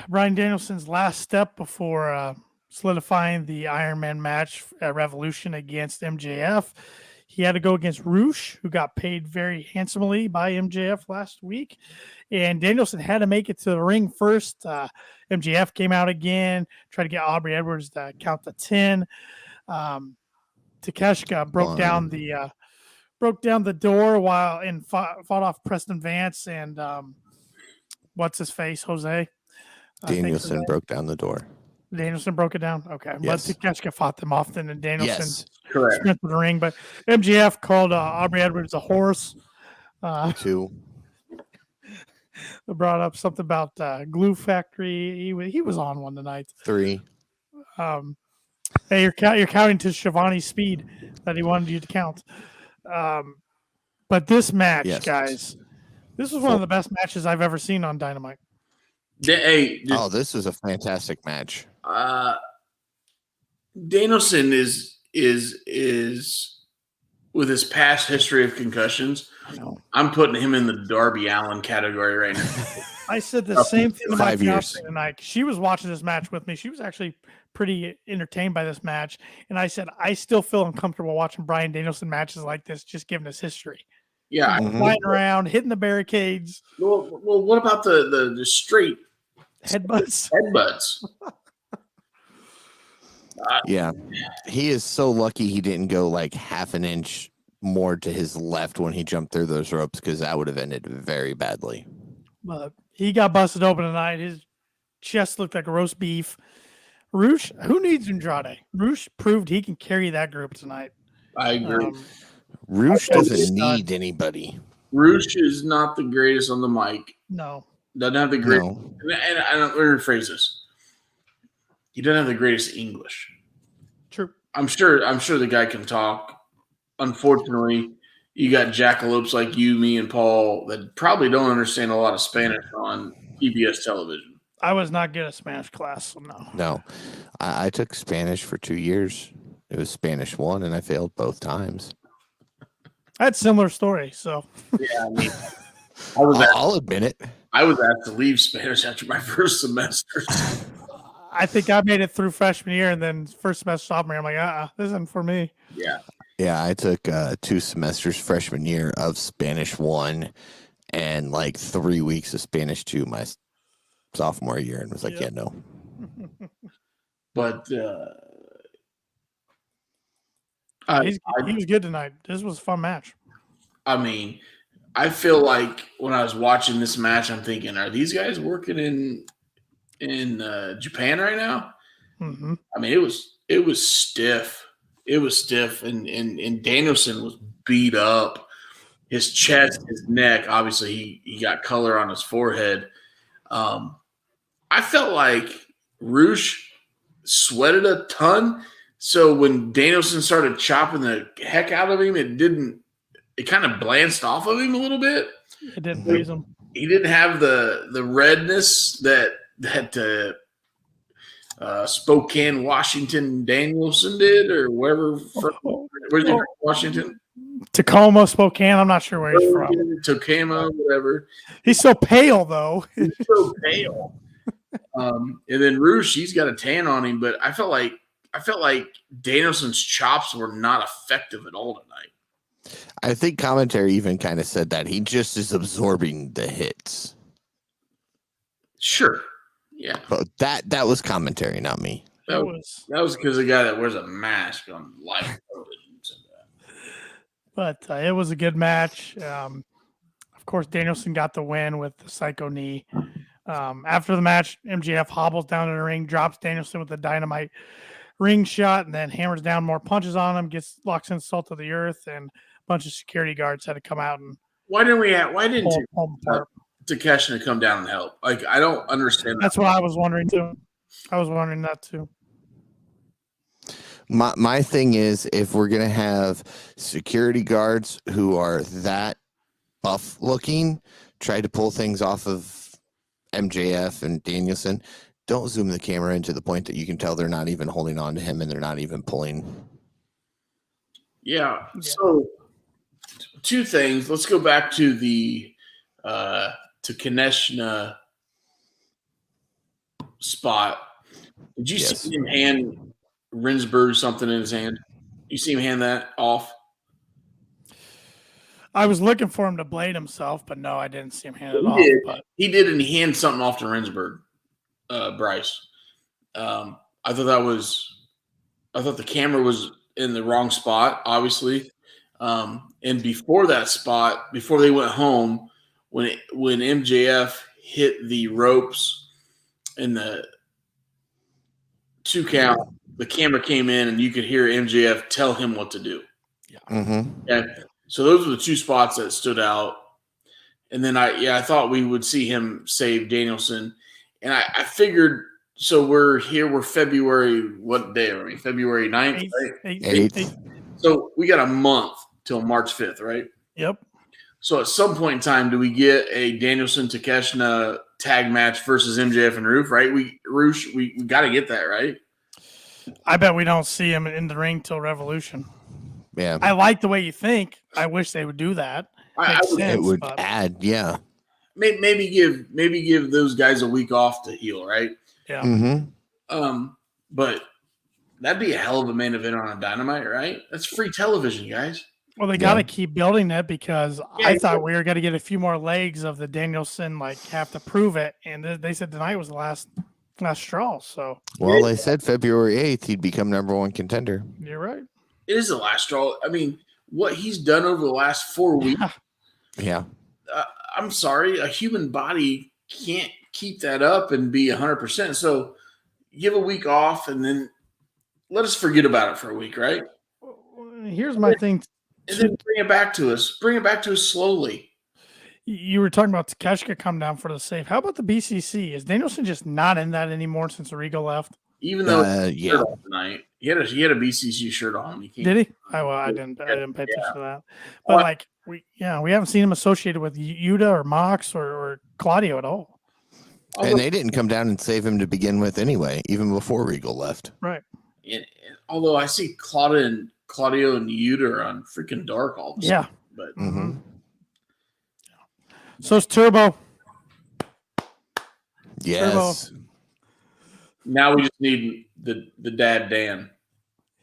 Speaker 1: Bryan Danielson's last step before solidifying the Iron Man match at Revolution against MJF. He had to go against Roosh, who got paid very handsomely by MJF last week. And Danielson had to make it to the ring first. MJF came out again, tried to get Aubrey Edwards to count to 10. Takeshita broke down the door while fought off Preston Vance and what's his face, Jose.
Speaker 2: Danielson broke down the door.
Speaker 1: Danielson broke it down. Okay,
Speaker 2: yes.
Speaker 1: But Takeshita fought them often, and Danielson
Speaker 3: correct
Speaker 1: sprinted the ring. But MJF called Aubrey Edwards a horse.
Speaker 2: 2.
Speaker 1: Brought up something about Glue Factory. He was on one tonight.
Speaker 2: 3.
Speaker 1: Hey, you're counting to Shivani's speed that he wanted you to count. But this match, guys, this was one of the best matches I've ever seen on Dynamite.
Speaker 2: This was a fantastic match.
Speaker 3: Danielson is with his past history of concussions. I'm putting him in the Darby Allin category right now.
Speaker 1: I said the same thing to my fiance tonight. She was watching this match with me. She was actually pretty entertained by this match, and I said I still feel uncomfortable watching Bryan Danielson matches like this, just given his history.
Speaker 3: Yeah,
Speaker 1: flying around, hitting the barricades.
Speaker 3: Well, what about the straight
Speaker 1: headbutts?
Speaker 2: Yeah, he is so lucky he didn't go like half an inch more to his left when he jumped through those ropes, because that would have ended very badly.
Speaker 1: But he got busted open tonight. His chest looked like roast beef. Roosh, who needs Andrade? Roosh proved he can carry that group tonight.
Speaker 3: I agree.
Speaker 2: Roosh doesn't need anybody.
Speaker 3: Roosh is not the greatest on the mic.
Speaker 1: No.
Speaker 3: Doesn't have the greatest. No. And I don't, let me rephrase this. He doesn't have the greatest English.
Speaker 1: True.
Speaker 3: I'm sure the guy can talk. Unfortunately, you got jackalopes like you, me, and Paul that probably don't understand a lot of Spanish on PBS television.
Speaker 1: I was not good at Spanish class, so no.
Speaker 2: No. I took Spanish for 2 years. It was Spanish 1, and I failed both times.
Speaker 1: I had similar story, so.
Speaker 3: Yeah, I mean,
Speaker 2: I'll admit it.
Speaker 3: I was asked to leave Spanish after my first semester.
Speaker 1: I think I made it through freshman year, and then first semester sophomore, I'm like, this isn't for me.
Speaker 3: Yeah.
Speaker 2: Yeah, I took 2 semesters freshman year of Spanish 1 and like 3 weeks of Spanish 2 my sophomore year, and was like, yeah no.
Speaker 3: But
Speaker 1: he was good tonight. This was a fun match.
Speaker 3: I mean, I feel like when I was watching this match, I'm thinking, are these guys working in Japan right now?
Speaker 1: Mm-hmm.
Speaker 3: I mean, it was It was stiff. It was stiff, and Danielson was beat up. His chest, his neck. Obviously, he got color on his forehead. I felt like Roosh sweated a ton. So when Danielson started chopping the heck out of him, it kind of blanched off of him a little bit.
Speaker 1: It didn't freeze him.
Speaker 3: He didn't have the redness that Spokane, Washington Danielson did, or wherever. Where's he from? Washington?
Speaker 1: Tacoma, Spokane. I'm not sure where he's from.
Speaker 3: Tacoma, whatever.
Speaker 1: He's so pale, though.
Speaker 3: He's so pale. And then Roosh, he's got a tan on him, but I felt like Danielson's chops were not effective at all tonight.
Speaker 2: I think commentary even kind of said that he just is absorbing the hits.
Speaker 3: Sure. Yeah.
Speaker 2: But that was commentary, not me.
Speaker 3: That was because the guy that wears a mask on live television said that.
Speaker 1: But it was a good match. Of course, Danielson got the win with the psycho knee. After the match, MJF hobbles down in the ring, drops Danielson with the dynamite ring shot, and then hammers down more punches on him, locks in salt of the earth, and a bunch of security guards had to come out and
Speaker 3: why didn't Takeshita come down and help? Like, I don't understand.
Speaker 1: That's what I was wondering too. I was wondering that too.
Speaker 2: My thing is, if we're gonna have security guards who are that buff looking, try to pull things off of MJF and Danielson, don't zoom the camera in to the point that you can tell they're not even holding on to him and they're not even pulling.
Speaker 3: Yeah. So two things. Let's go back to the to Kaneshna spot. Did you see him hand Rinsberg something in his hand? You see him hand that off?
Speaker 1: I was looking for him to blade himself, but no, I didn't see him hand it off. But
Speaker 3: he did, and he handed something off to Rinsberg, Bryce. I thought the camera was in the wrong spot, obviously. And before that spot, before they went home, when MJF hit the ropes and the 2 count, the camera came in and you could hear MJF tell him what to do.
Speaker 1: Yeah.
Speaker 2: Mm-hmm.
Speaker 3: And so those were the 2 spots that stood out. And then I thought we would see him save Danielson. And I figured, so we're February, what day are we? February 9th, right?
Speaker 2: 8th.
Speaker 3: So we got a month till March 5th, right?
Speaker 1: Yep.
Speaker 3: So at some point in time, do we get a Danielson Takeshita tag match versus MJF and Roosh, right? We got to get that, right?
Speaker 1: I bet we don't see him in the ring till Revolution.
Speaker 2: Yeah.
Speaker 1: I like the way you think. I wish they would do that.
Speaker 2: It would add, yeah.
Speaker 3: Maybe give those guys a week off to heal, right?
Speaker 1: Yeah.
Speaker 2: Mm-hmm.
Speaker 3: But that'd be a hell of a main event on a Dynamite, right? That's free television, guys.
Speaker 1: Well, they got to keep building it because I thought we were going to get a few more legs of the Danielson, have to prove it. And they said tonight was the last straw. So,
Speaker 2: well, they said February 8th he'd become #1 contender.
Speaker 1: You're right.
Speaker 3: It is the last straw. I mean, what he's done over the last 4 weeks.
Speaker 2: Yeah.
Speaker 3: I'm sorry, a human body can't keep that up and be 100%. So give a week off and then let us forget about it for a week, right?
Speaker 1: Here's my thing.
Speaker 3: And then bring it back to us. Bring it back to us slowly.
Speaker 1: You were talking about Takeshita come down for the save. How about the BCC? Is Danielson just not in that anymore since Rigo left?
Speaker 3: Even though shirt on tonight, he had a BCC shirt on.
Speaker 1: Did he? I didn't pay attention to that. But we haven't seen him associated with Yuta or Mox or Claudio at all.
Speaker 2: And they didn't come down and save him to begin with anyway, even before Regal left.
Speaker 1: Right.
Speaker 3: And although I see Claudio and Yuta are on freaking Dark all the time. But
Speaker 1: So it's Turbo.
Speaker 2: Yes.
Speaker 1: Turbo.
Speaker 3: Now we just need the dad Dan.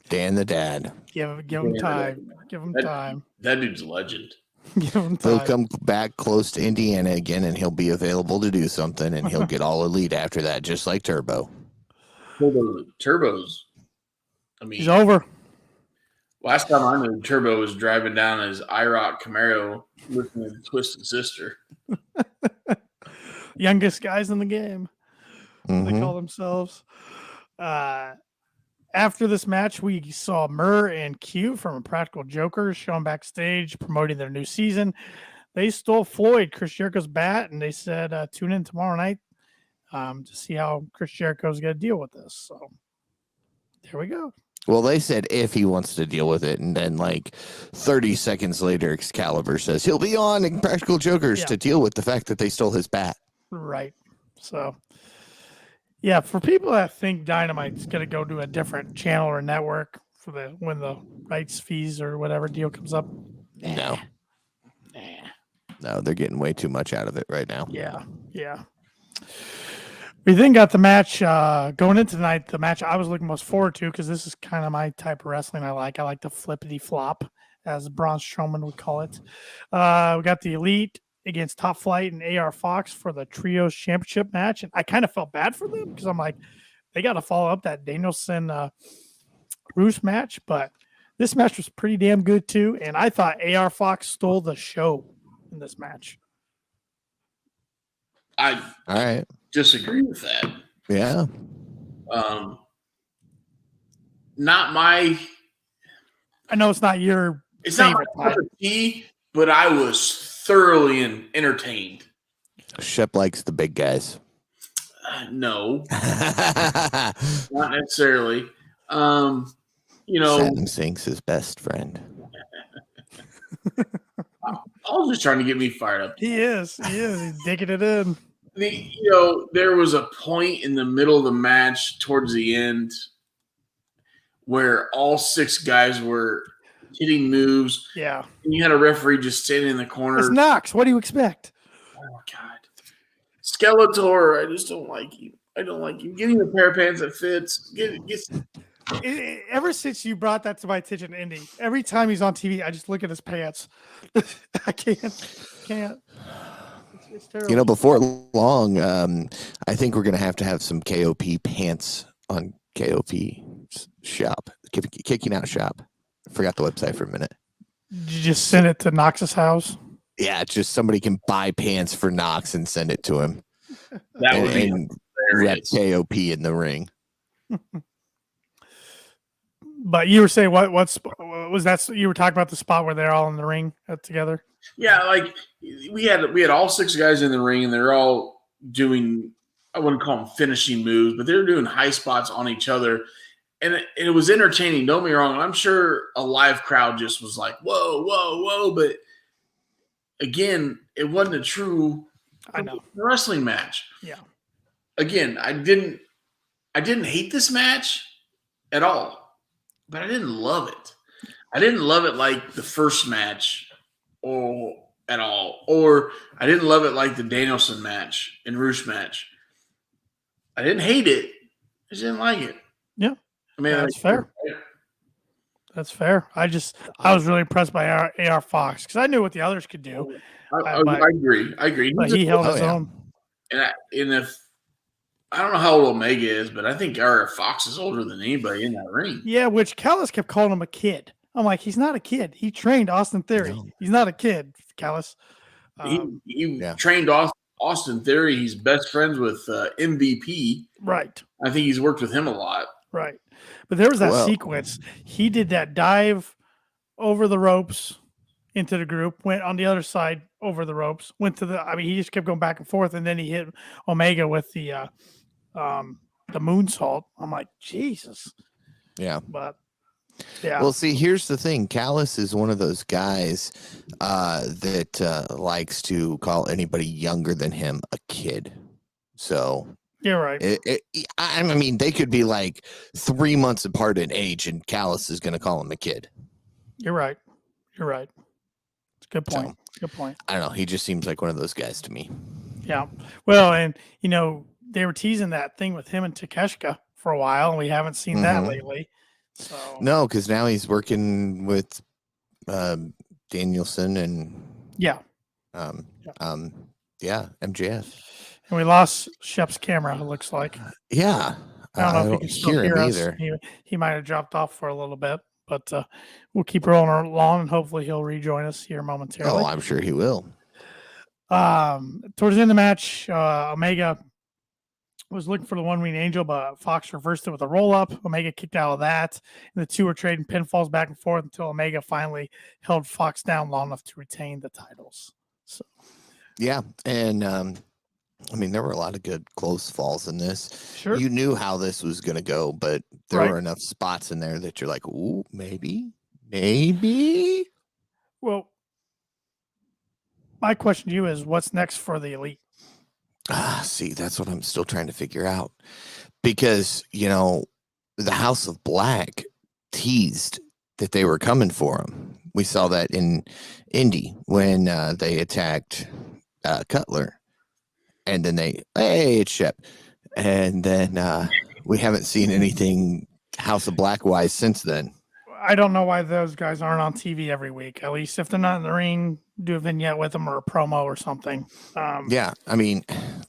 Speaker 2: Dan the dad.
Speaker 1: Give him time. Give him time.
Speaker 3: That dude's a legend.
Speaker 1: Give him time.
Speaker 2: He'll come back close to Indiana again, and he'll be available to do something, and he'll get all elite after that, just like Turbo.
Speaker 3: Turbo's. I mean,
Speaker 1: he's over.
Speaker 3: Last time I knew, Turbo was driving down his IROC Camaro listening to Twisted Sister.
Speaker 1: Youngest guys in the game. They call themselves. after this match, we saw Murr and Q from Practical Jokers shown backstage promoting their new season. They stole Floyd, Chris Jericho's bat, and they said, tune in tomorrow night to see how Chris Jericho's going to deal with this. So there we go.
Speaker 2: Well, they said if he wants to deal with it, and then like 30 seconds later, Excalibur says he'll be on Practical Jokers to deal with the fact that they stole his bat.
Speaker 1: Right. So, yeah, for people that think Dynamite's going to go to a different channel or network for when the rights fees or whatever deal comes up,
Speaker 2: no, they're getting way too much out of it right now.
Speaker 1: Yeah. We then got the match going into tonight. The match I was looking most forward to because this is kind of my type of wrestling I like. I like the flippity flop, as Braun Strowman would call it. We got the Elite against Top Flight and AR Fox for the Trios Championship match. And I kind of felt bad for them because I'm like, they got to follow up that Danielson Roos match. But this match was pretty damn good too. And I thought AR Fox stole the show in this match.
Speaker 3: I
Speaker 2: All right.
Speaker 3: disagree with that.
Speaker 2: Yeah.
Speaker 3: Not my.
Speaker 1: I know it's not your.
Speaker 3: It's not my cup of tea, but I was thoroughly entertained.
Speaker 2: Shep likes the big guys.
Speaker 3: No, not necessarily.
Speaker 2: Sam Sink's his best friend.
Speaker 3: Paul's just trying to get me fired up.
Speaker 1: He is. He's digging it in.
Speaker 3: There was a point in the middle of the match towards the end where all 6 guys were hitting moves.
Speaker 1: Yeah.
Speaker 3: And you had a referee just standing in the corner.
Speaker 1: It's Knox. What do you expect?
Speaker 3: Oh, God. Skeletor, I just don't like you. I don't like you. Give me a pair of pants that fits.
Speaker 1: Ever since you brought that to my attention, Indy, every time he's on TV, I just look at his pants. I can't. It's terrible.
Speaker 2: Before long, I think we're going to have some KOP pants on KOP shop, Kicking Out shop. Forgot the website for a minute.
Speaker 1: Did you just send it to Knox's house?
Speaker 2: Yeah, just somebody can buy pants for Knox and send it to him.
Speaker 3: That would be
Speaker 2: rep KOP in the ring.
Speaker 1: But you were saying what was that? You were talking about the spot where they're all in the ring together.
Speaker 3: Yeah, like we had all 6 guys in the ring, and they're all doing, I wouldn't call them finishing moves, but they're doing high spots on each other, and it was entertaining. Don't be wrong. I'm sure a live crowd just was like, "Whoa, whoa, whoa!" But again, it wasn't a true wrestling match.
Speaker 1: Yeah.
Speaker 3: Again, I didn't hate this match at all, but I didn't love it. I didn't love it like the first match at all. Or I didn't love it like the Danielson match and Roos match. I didn't hate it. I just didn't like it.
Speaker 1: Yeah.
Speaker 3: I mean,
Speaker 1: that's fair. That's fair. I was really impressed by AR Fox because I knew what the others could do.
Speaker 3: I agree.
Speaker 1: But he held his own.
Speaker 3: And if I don't know how old Omega is, but I think AR Fox is older than anybody in that ring.
Speaker 1: Yeah, which Callis kept calling him a kid. I'm like, he's not a kid. He trained Austin Theory. No. He's not a kid, Callis.
Speaker 3: He trained Austin Theory. He's best friends with MVP.
Speaker 1: Right.
Speaker 3: I think he's worked with him a lot.
Speaker 1: Right. But there was that sequence. He did that dive over the ropes into the group, went on the other side over the ropes, went to he just kept going back and forth, and then he hit Omega with the moonsault. I'm like, Jesus.
Speaker 2: Yeah.
Speaker 1: But yeah.
Speaker 2: Well, see, here's the thing. Callis is one of those guys that likes to call anybody younger than him a kid. So
Speaker 1: you're right.
Speaker 2: I mean, they could be like 3 months apart in age, and Callis is going to call him a kid.
Speaker 1: You're right. It's a good point.
Speaker 2: So,
Speaker 1: good point.
Speaker 2: I don't know. He just seems like one of those guys to me.
Speaker 1: Yeah. Well, and they were teasing that thing with him and Takeshita for a while, and we haven't seen that lately. So
Speaker 2: no, because now he's working with Danielson and MJF.
Speaker 1: And we lost Shep's camera, it looks like.
Speaker 2: Yeah.
Speaker 1: I don't know if he can still hear us. Either. He might have dropped off for a little bit, but we'll keep rolling along, and hopefully he'll rejoin us here momentarily.
Speaker 2: Oh, I'm sure he will.
Speaker 1: Towards the end of the match, Omega was looking for the one-wing angel, but Fox reversed it with a roll-up. Omega kicked out of that, and the two were trading pinfalls back and forth until Omega finally held Fox down long enough to retain the titles. So,
Speaker 2: Yeah, and I mean, there were a lot of good close falls in this.
Speaker 1: sure.
Speaker 2: You knew how this was going to go, but there
Speaker 1: Right.
Speaker 2: were enough spots in there that you're like, ooh, maybe.
Speaker 1: Well, my question to you is, what's next for the Elite?
Speaker 2: See, that's what I'm still trying to figure out. Because, you know, the House of Black teased that they were coming for him. We saw that in Indy when they attacked Cutler. And then hey, it's Shep. And then we haven't seen anything House of Black wise since then.
Speaker 1: I don't know why those guys aren't on TV every week. At least if they're not in the ring, do a vignette with them or a promo or something.
Speaker 2: Yeah, I mean,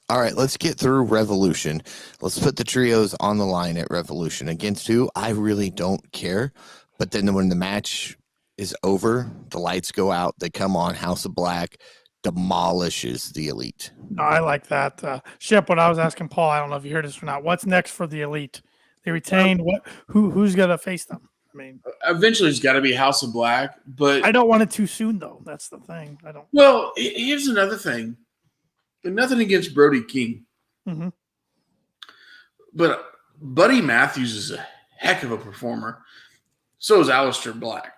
Speaker 2: all right, let's get through Revolution. Let's put the trios on the line at Revolution. Against who? I really don't care. But then when the match is over, the lights go out, they come on, House of Black demolishes the Elite.
Speaker 1: No, I like that. Shep, what I was asking Paul, I don't know if you heard this or not. What's next for the Elite? They retained who's gonna face them? I mean,
Speaker 3: Eventually, it's got to be House of Black, but
Speaker 1: I don't want it too soon though. That's the thing. I don't.
Speaker 3: well, here's another thing. Nothing against Brody King,
Speaker 1: Mm-hmm.
Speaker 3: but Buddy Matthews is a heck of a performer. So is Aleister Black.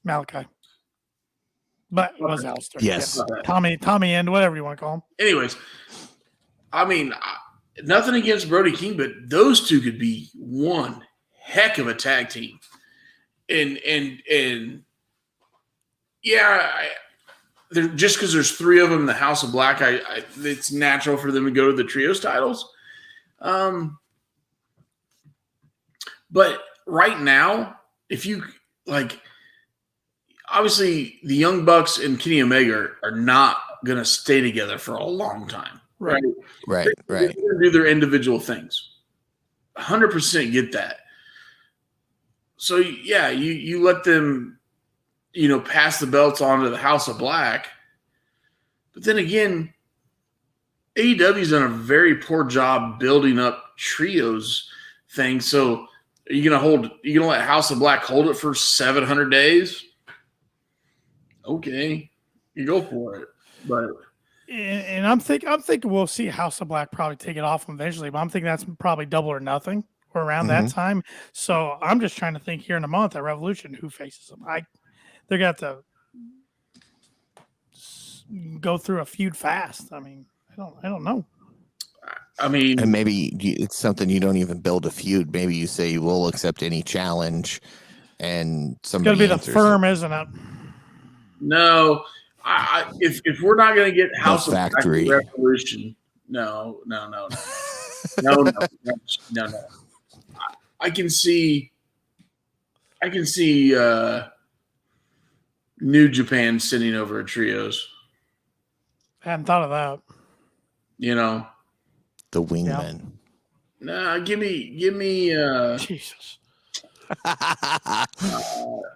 Speaker 1: Malachi. But it was Alistair.
Speaker 2: Yes.
Speaker 1: Yeah. Tommy End, whatever you want to call him.
Speaker 3: Anyways, I mean, nothing against Brody King, but those two could be one heck of a tag team. And yeah, they're just because there's three of them in the House of Black, it's natural for them to go to the trios titles. But right now, if you like, obviously the Young Bucks and Kenny Omega are not going to stay together for a long time.
Speaker 1: Right.
Speaker 2: Right.
Speaker 3: They're going to do their individual things. 100% get that. So yeah, you let them, pass the belts on to the House of Black. But then again, AEW's done a very poor job building up trios thing. So are you gonna let House of Black hold it for 700 days? Okay, you go for it. But
Speaker 1: And I'm thinking we'll see House of Black probably take it off eventually, but I'm thinking that's probably Double or Nothing or around that time. So I'm just trying to think here in a month at Revolution who faces them. They're gonna have to go through a feud fast. I mean, I don't know.
Speaker 3: I mean,
Speaker 2: And maybe it's something you don't even build a feud. Maybe you say we'll accept any challenge, and
Speaker 1: It's
Speaker 2: somebody
Speaker 1: gonna be the
Speaker 2: answers
Speaker 1: firm, isn't it?
Speaker 3: no. If we're not going to get House of
Speaker 2: Factory.
Speaker 3: Black Revolution, no. I can see New Japan sitting over a trios.
Speaker 1: I hadn't thought of that.
Speaker 2: The wingmen.
Speaker 3: Nah, give me
Speaker 1: Jesus.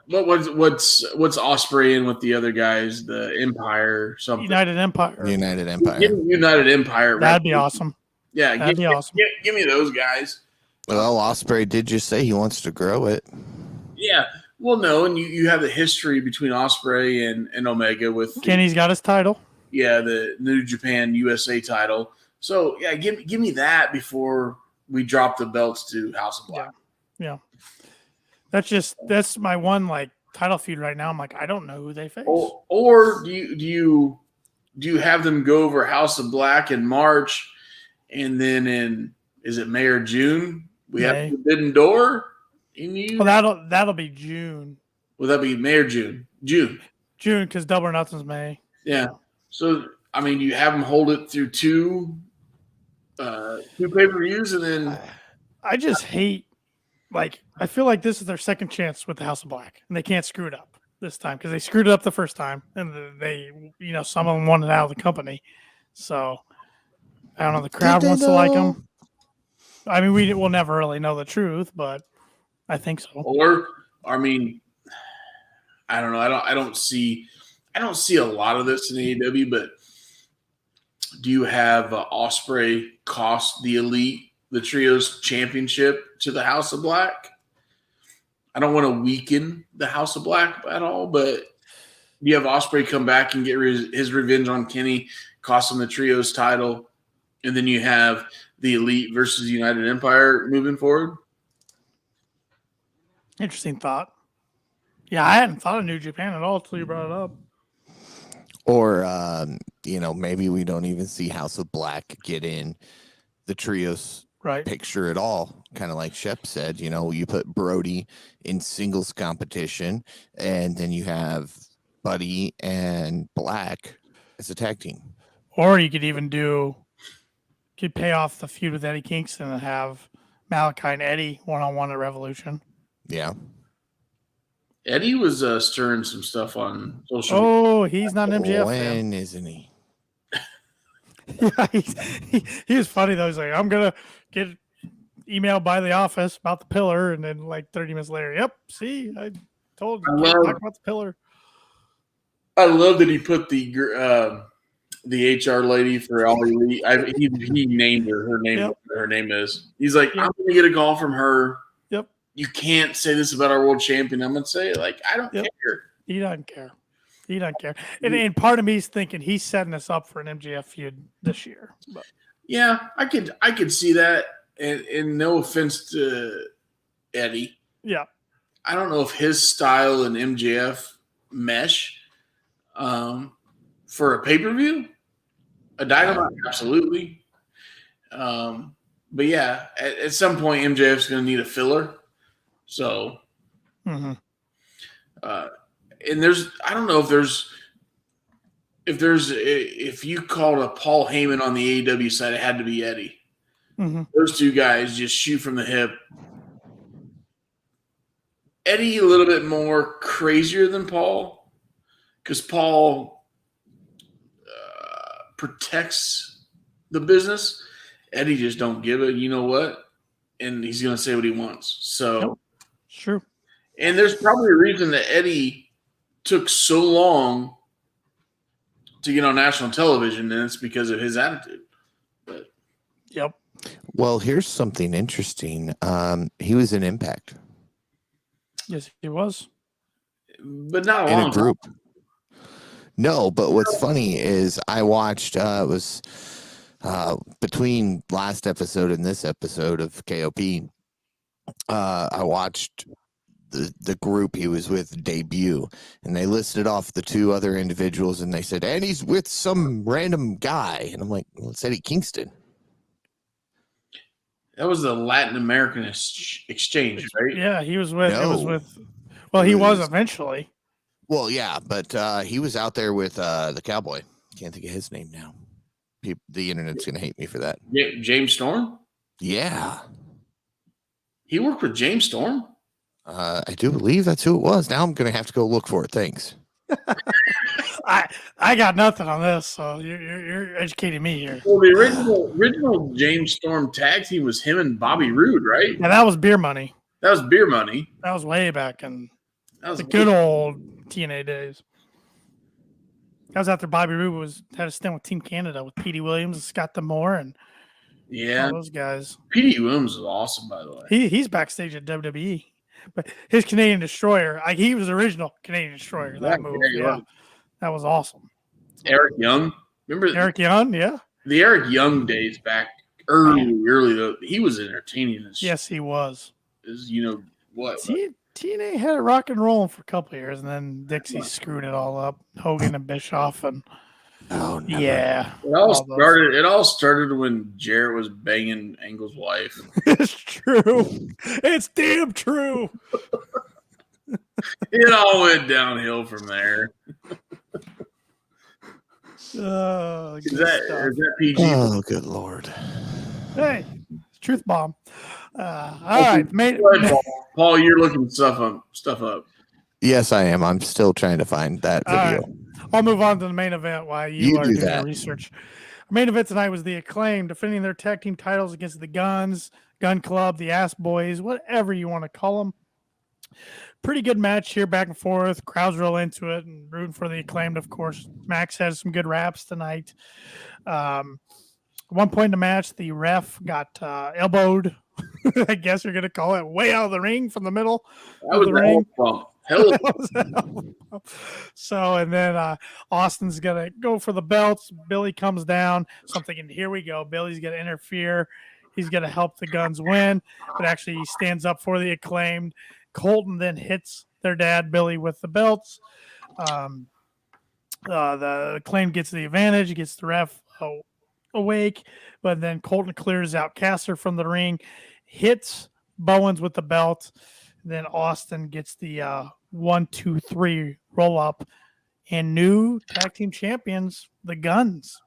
Speaker 3: what's Osprey in with the other guys, the Empire or something.
Speaker 1: United Empire.
Speaker 2: United Empire.
Speaker 3: Give me United Empire.
Speaker 1: That'd be awesome.
Speaker 3: Yeah,
Speaker 1: That'd be awesome.
Speaker 3: Give me those guys.
Speaker 2: Well, Osprey did just say he wants to grow it.
Speaker 3: Yeah. Well, no, and you have the history between Osprey and Omega with
Speaker 1: Kenny's got his title.
Speaker 3: the New Japan USA title. So yeah, give me that before we drop the belts to House of Black.
Speaker 1: Yeah. That's my one title feud right now. I'm like, I don't know who they face.
Speaker 3: Or do you have them go over House of Black in March, and then is it May or June? We have the Forbidden Door.
Speaker 1: Well, that'll be June.
Speaker 3: Will that be May or June? June,
Speaker 1: because Double or Nothing's May.
Speaker 3: Yeah. So I mean, you have them hold it through two pay-per-views, and then
Speaker 1: I just hate. I feel like this is their second chance with the House of Black, and they can't screw it up this time because they screwed it up the first time, and they, some of them wanted out of the company. So I don't know. The crowd wants to like them. I mean, we'll never really know the truth, but I think so.
Speaker 3: Or I mean, I don't know. I don't see a lot of this in AEW, but do you have Ospreay cost the Elite the Trios championship to the House of Black? I don't want to weaken the House of Black at all, but you have Ospreay come back and get his revenge on Kenny, cost him the Trios title, and then you have the Elite versus United Empire moving forward.
Speaker 1: Interesting thought. Yeah, I hadn't thought of New Japan at all until you brought it up.
Speaker 2: Or, maybe we don't even see House of Black get in the Trios picture at all. Kind of like Shep said, you put Brody in singles competition, and then you have Buddy and Black as a tag team.
Speaker 1: Or you could even could pay off the feud with Eddie Kingston and have Malachi and Eddie one-on-one at Revolution.
Speaker 2: Yeah.
Speaker 3: Eddie was stirring some stuff on social
Speaker 1: media. Oh, he's not an MJF
Speaker 2: fan. Isn't he?
Speaker 1: Yeah, he was funny, though. He's like, I'm going to get emailed by the office about the pillar, and then like 30 minutes later, yep, see, I told you talk about the pillar.
Speaker 3: I love that he put the HR lady for All Elite. He named her. Her name. Yep. Her name is. He's like, I'm going to get a call from her.
Speaker 1: Yep.
Speaker 3: You can't say this about our world champion. I'm going to say it. Like, I don't care.
Speaker 1: He doesn't care. He doesn't care. And part of me is thinking he's setting us up for an MJF feud this year. But.
Speaker 3: Yeah, I could see that. And no offense to Eddie.
Speaker 1: Yeah.
Speaker 3: I don't know if his style and MJF mesh for a pay-per-view. A Dynamite, absolutely. But yeah, at some point, MJF's going to need a filler. So, and I don't know if you called a Paul Heyman on the AEW side, it had to be Eddie.
Speaker 1: Mm-hmm.
Speaker 3: Those two guys just shoot from the hip. Eddie a little bit more crazier than Paul, because Paul protects the business. Eddie just don't give a you know what, and he's going to say what he wants. So,
Speaker 1: True.
Speaker 3: And there's probably a reason that Eddie took so long to get on national television, and it's because of his attitude. But
Speaker 1: yep.
Speaker 2: Well, here's something interesting. He was in Impact.
Speaker 1: Yes, he was.
Speaker 3: But not
Speaker 2: in a group. No, but what's funny is I watched it was between last episode and this episode of KOP. I watched the group he was with debut, and they listed off the two other individuals, and they said, and he's with some random guy, and I'm like, well, it's Eddie Kingston.
Speaker 3: That was the Latin American exchange, right?
Speaker 1: Yeah, he was with. No, it was with. Well, he was eventually.
Speaker 2: Well, yeah, but he was out there with the cowboy. Can't think of his name now. The internet's gonna hate me for that.
Speaker 3: James Storm.
Speaker 2: Yeah,
Speaker 3: he worked with James Storm.
Speaker 2: I do believe that's who it was. Now I'm gonna have to go look for it. Thanks.
Speaker 1: I got nothing on this, so you're educating me here.
Speaker 3: Well, the original James Storm tag team was him and Bobby Roode, right?
Speaker 1: Yeah, that was Beer Money.
Speaker 3: That was Beer Money.
Speaker 1: That was way back in the good old TNA days. That was after Bobby Roode had a stint with Team Canada with Petey Williams and Scott D'Amore and all those guys.
Speaker 3: Petey Williams was awesome, by the way.
Speaker 1: He's backstage at WWE. But his Canadian Destroyer, he was original Canadian Destroyer. That move, that was awesome.
Speaker 3: Eric Young, remember
Speaker 1: Eric Young? Yeah,
Speaker 3: the Eric Young days back early though. He was entertaining.
Speaker 1: Yes, he was.
Speaker 3: What?
Speaker 1: TNA had it rock and rolling for a couple of years, and then Dixie screwed it all up. Hogan and Bischoff, and yeah,
Speaker 3: it all started when Jarrett was banging Angle's wife.
Speaker 1: It's true. It's damn true.
Speaker 3: It all went downhill from there. Is that PG?
Speaker 2: Oh, good Lord.
Speaker 1: Hey, truth bomb. All right,
Speaker 3: Paul, you're looking stuff up.
Speaker 2: Yes, I am. I'm still trying to find that video.
Speaker 1: Right. I'll move on to the main event while you are doing your research. Our main event tonight was the Acclaim defending their tag team titles against the Guns, Gun Club, the Ass Boys, whatever you want to call them. pretty good match here, back and forth. Crowd's real into it and rooting for the Acclaimed, of course. Max has some good raps tonight. At one point in the match, the ref got elbowed. I guess you're going to call it, way out of the ring from the middle
Speaker 3: That
Speaker 1: of
Speaker 3: was
Speaker 1: the
Speaker 3: a
Speaker 1: ring.
Speaker 3: hell of a bump.
Speaker 1: So, and then Austin's going to go for the belts. Billy comes down. So I'm thinking, here we go. Billy's going to interfere. He's going to help the Guns win. But actually, he stands up for the Acclaimed. Colton then hits their dad, Billy, with the belts. The Acclaimed gets the advantage. He gets the ref awake. But then Colton clears out Caster from the ring, hits Bowens with the belt. Then Austin gets the 1, 2, 3 roll up, and new tag team champions, the Guns.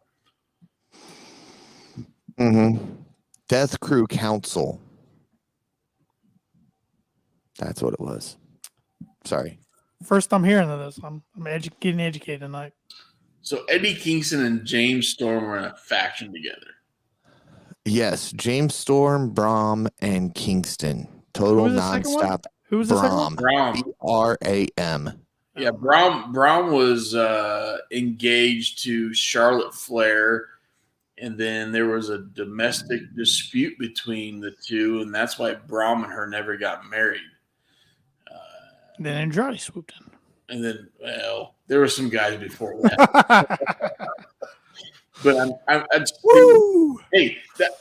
Speaker 2: Death Crew Council. That's what it was. Sorry.
Speaker 1: First I'm hearing of this. I'm getting educated tonight.
Speaker 3: So Eddie Kingston and James Storm were in a faction together.
Speaker 2: Yes, James Storm, Brahm, and Kingston. Total nonstop.
Speaker 1: Who was the second one?
Speaker 3: Brahm.
Speaker 2: B-R-A-M.
Speaker 3: Yeah, Brahm was engaged to Charlotte Flair, and then there was a domestic dispute between the two, and that's why Brahm and her never got married.
Speaker 1: Then Andrade swooped in.
Speaker 3: And then, well, there were some guys before that. But hey,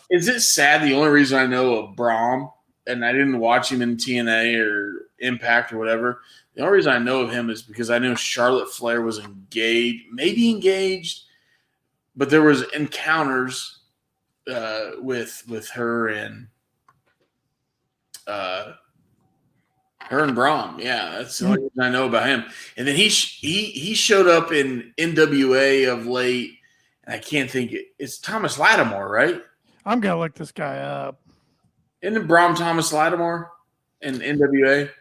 Speaker 3: is it sad? The only reason I know of Brahm, and I didn't watch him in TNA or Impact or whatever, the only reason I know of him is because I know Charlotte Flair was maybe engaged, but there was encounters with her and Brahm. Yeah, that's the only reason I know about him. And then he showed up in NWA of late. I can't think it's Thomas Lattimore, right?
Speaker 1: I'm gonna look this guy up.
Speaker 3: Isn't Brahm Thomas Lattimore in NWA?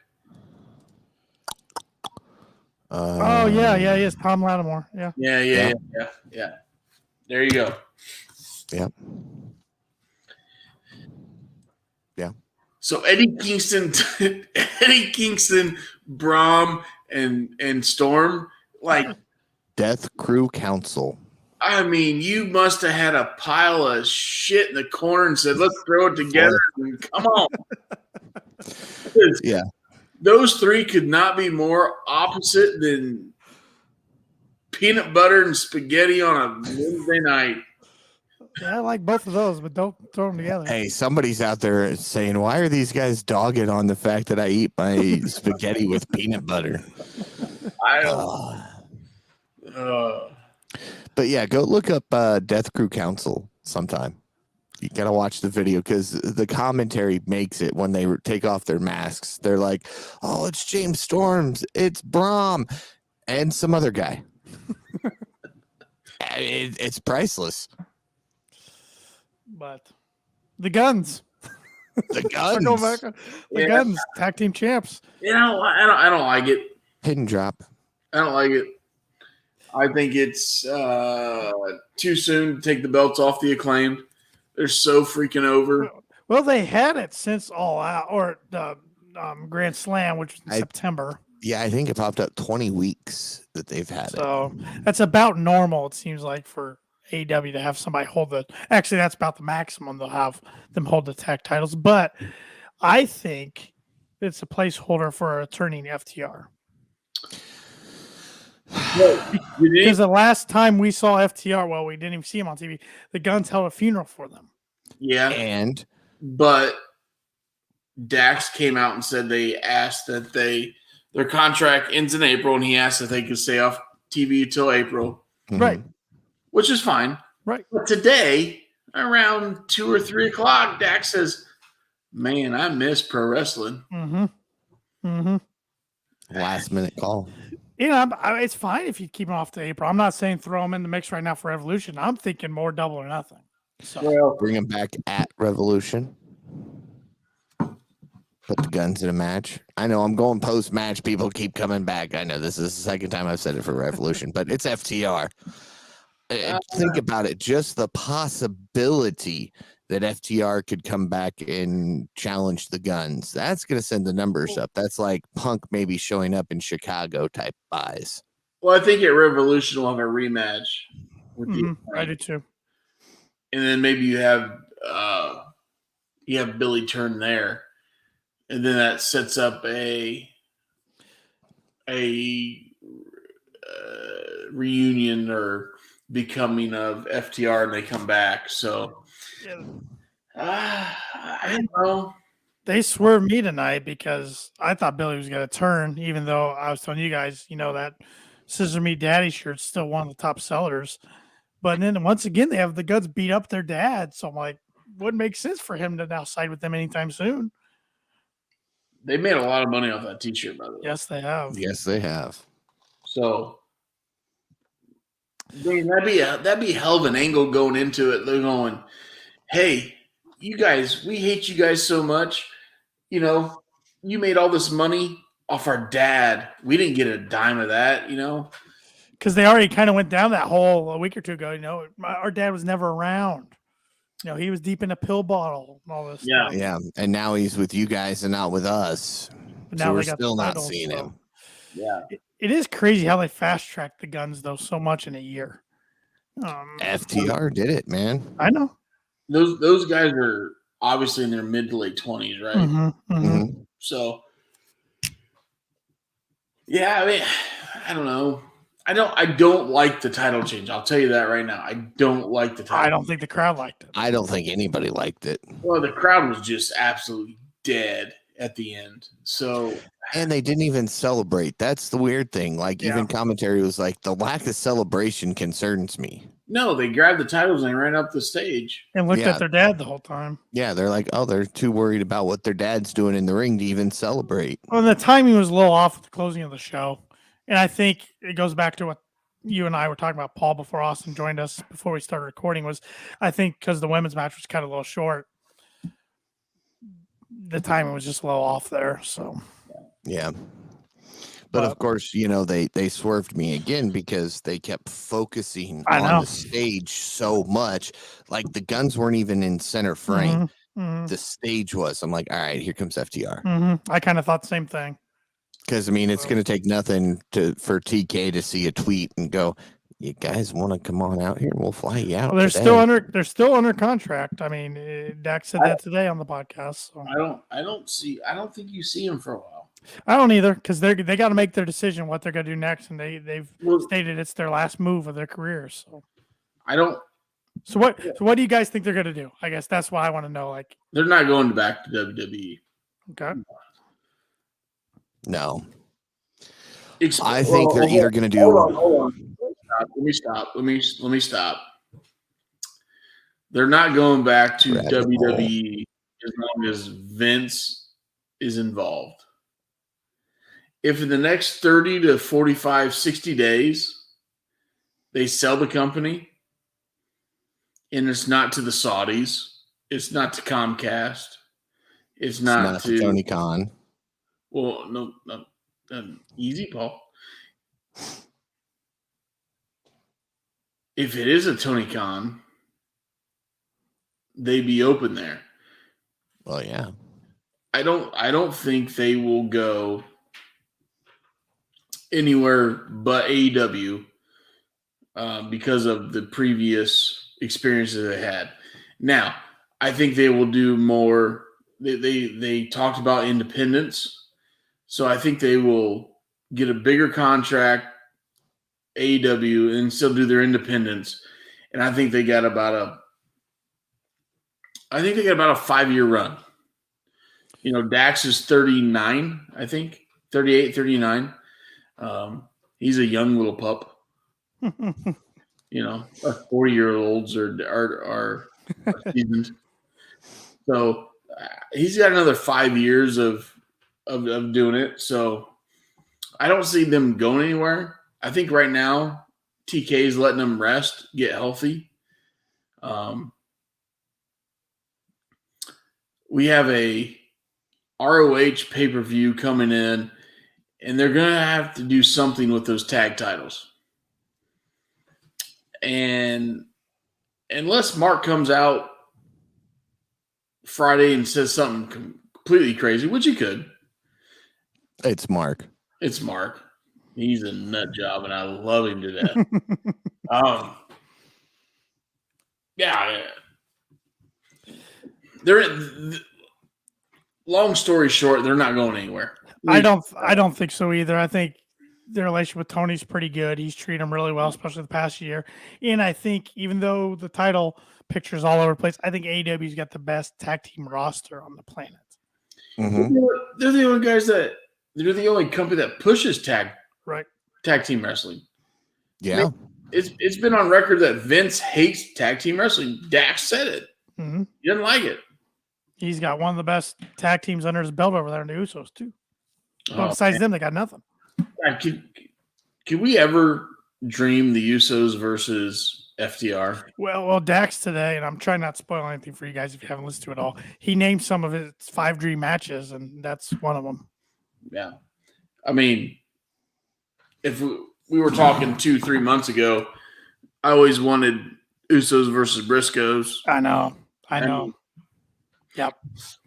Speaker 1: Oh yeah, he is Tom Lattimore. Yeah.
Speaker 3: Yeah. There you go.
Speaker 2: Yep. Yeah.
Speaker 3: So Eddie Kingston, Brahm, and Storm, like
Speaker 2: Death Crew Council.
Speaker 3: I mean, you must have had a pile of shit in the corner and said, let's throw it together and come on.
Speaker 2: Yeah.
Speaker 3: Those three could not be more opposite than peanut butter and spaghetti on a Wednesday night.
Speaker 1: Yeah, I like both of those, but don't throw them together.
Speaker 2: Hey, somebody's out there saying, why are these guys dogging on the fact that I eat my spaghetti with peanut butter?
Speaker 3: I don't.
Speaker 2: But yeah, go look up Death Crew Council sometime. You gotta watch the video because the commentary makes it when they take off their masks. They're like, "Oh, it's James Storms, it's Brahm, and some other guy." It's priceless.
Speaker 1: But the Guns.
Speaker 2: The Guns.
Speaker 1: Guns, tag team champs.
Speaker 3: You know, I don't like it.
Speaker 2: Hidden drop.
Speaker 3: I don't like it. I think it's too soon to take the belts off the Acclaimed. They're so freaking over.
Speaker 1: Well, they had it since All Out or the Grand Slam, which was in September.
Speaker 2: Yeah, I think it popped up 20 weeks that they've had it.
Speaker 1: So that's about normal, it seems like, for AEW to have somebody hold the. Actually, that's about the maximum they'll have them hold the tag titles. But I think it's a placeholder for a turning FTR. Because the last time we saw FTR, well, we didn't even see him on TV. The Guns held a funeral for them.
Speaker 3: Yeah, but Dax came out and said they asked that their contract ends in April, and he asked if they could stay off TV until April.
Speaker 1: Right,
Speaker 3: which is fine.
Speaker 1: Right,
Speaker 3: but today around 2 or 3 o'clock, Dax says, "Man, I miss pro wrestling."
Speaker 2: Last minute call.
Speaker 1: You know, it's fine if you keep them off to April. I'm not saying throw them in the mix right now for Revolution. I'm thinking more Double or Nothing. So
Speaker 2: bring them back at Revolution. Put the Guns in a match. I know I'm going post-match. People keep coming back. I know this is the second time I've said it for Revolution, but it's FTR. Think about it. Just the possibility that FTR could come back and challenge the Guns. That's going to send the numbers up. That's like Punk maybe showing up in Chicago type buys.
Speaker 3: Well, I think at Revolution we'll have a rematch with
Speaker 1: I do too.
Speaker 3: and then maybe you have Billy Turn there, and then that sets up a reunion or becoming of FTR, and they come back. So I don't know.
Speaker 1: They swerved me tonight because I thought Billy was going to turn, even though I was telling you guys, that Scissor Me Daddy shirt's still one of the top sellers. But then once again, they have the Guns beat up their dad. So I'm like, wouldn't make sense for him to now side with them anytime soon.
Speaker 3: They made a lot of money off that T-shirt, by the way.
Speaker 1: Yes, they have.
Speaker 2: Yes, they have.
Speaker 3: So, I mean, that'd be a hell of an angle going into it. They're going, hey, you guys, we hate you guys so much. You made all this money off our dad. We didn't get a dime of that,
Speaker 1: Because they already kind of went down that hole a week or two ago. Our dad was never around. He was deep in a pill bottle and all this stuff.
Speaker 2: Yeah. And now he's with you guys and not with us.
Speaker 1: But
Speaker 2: So
Speaker 1: now
Speaker 2: we're
Speaker 1: they got
Speaker 2: still
Speaker 1: the
Speaker 2: not
Speaker 1: titles,
Speaker 2: seeing him.
Speaker 3: Yeah.
Speaker 1: It is crazy how they fast-tracked the Guns, though, so much in a year.
Speaker 2: FTR did it, man.
Speaker 1: I know.
Speaker 3: Those guys are obviously in their mid to late 20s, right?
Speaker 2: Mm-hmm.
Speaker 3: So, yeah, I mean, I don't know. I don't like the title change. I'll tell you that right now. I don't like the title.
Speaker 1: I don't think the crowd liked it.
Speaker 2: I don't think anybody liked it.
Speaker 3: Well, the crowd was just absolutely dead at the end. So,
Speaker 2: and they didn't even celebrate. That's the weird thing. Like even commentary was like, the lack of celebration concerns me.
Speaker 3: No, they grabbed the titles and ran up the stage
Speaker 1: and looked at their dad the whole time.
Speaker 2: Yeah, they're like, oh, they're too worried about what their dad's doing in the ring to even celebrate.
Speaker 1: Well, the timing was a little off at the closing of the show. And I think it goes back to what you and I were talking about, Paul, before Austin joined us, before we started recording, was I think because the women's match was kind of a little short, the timing was just a little off there. So,
Speaker 2: yeah. But of course, they swerved me again because they kept focusing on the stage so much. Like the Guns weren't even in center frame. The stage was. I'm like, all right, here comes FTR.
Speaker 1: I kind of thought the same thing.
Speaker 2: Because it's going to take nothing for TK to see a tweet and go, "You guys want to come on out here? We'll fly you out."
Speaker 1: Well, they're still under contract. I mean, Dax said that today on the podcast. So.
Speaker 3: I don't think you see him for a while.
Speaker 1: I don't either, because they got to make their decision what they're going to do next, and they've stated it's their last move of their careers. So
Speaker 3: I don't.
Speaker 1: So what do you guys think they're going to do? I guess that's why I want to know. Like
Speaker 3: they're not going back to WWE.
Speaker 1: Okay.
Speaker 2: No. I think they're either going to do.
Speaker 3: Hold on. Let me stop. They're not going back to WWE as long as Vince is involved. If in the next 30 to 45, 60 days, they sell the company and it's not to the Saudis, it's not to Comcast, it's not to
Speaker 2: Tony Khan.
Speaker 3: Well, no, easy, Paul. If it is a Tony Khan, they'd be open there.
Speaker 2: Well, yeah.
Speaker 3: I don't think they will go anywhere but AEW because of the previous experiences they had. Now, I think they will do more. They talked about independence. So I think they will get a bigger contract, AEW, and still do their independence. And I think they got about a 5-year run. Dax is 39, I think, 38, 39. He's a young little pup. 40-year-olds are seasoned. So he's got another 5 years of doing it. So I don't see them going anywhere. I think right now TK is letting them rest, get healthy. We have a ROH pay-per-view coming in, and they're going to have to do something with those tag titles. And unless Mark comes out Friday and says something completely crazy, which he could.
Speaker 2: It's Mark.
Speaker 3: It's Mark. He's a nut job, and I love him to death. Yeah. Long story short, they're not going anywhere.
Speaker 1: I don't think so either. I think their relationship with Tony's pretty good. He's treated him really well, especially the past year. And I think even though the title picture's all over the place, I think AEW's got the best tag team roster on the planet.
Speaker 2: Mm-hmm.
Speaker 3: They're the only guys they're the only company that pushes tag team wrestling.
Speaker 2: Yeah.
Speaker 3: I mean, it's been on record that Vince hates tag team wrestling. Dax said it.
Speaker 1: Mm-hmm.
Speaker 3: He doesn't like it.
Speaker 1: He's got one of the best tag teams under his belt over there in the Usos too. But besides them, they got nothing.
Speaker 3: Can we ever dream the Usos versus FTR?
Speaker 1: Well, Dax today, and I'm trying not to spoil anything for you guys if you haven't listened to it all. He named some of his 5 dream matches, and that's one of them.
Speaker 3: Yeah. I mean, if we were talking 2-3 months ago, I always wanted Usos versus Briscoes.
Speaker 1: I know. Yep.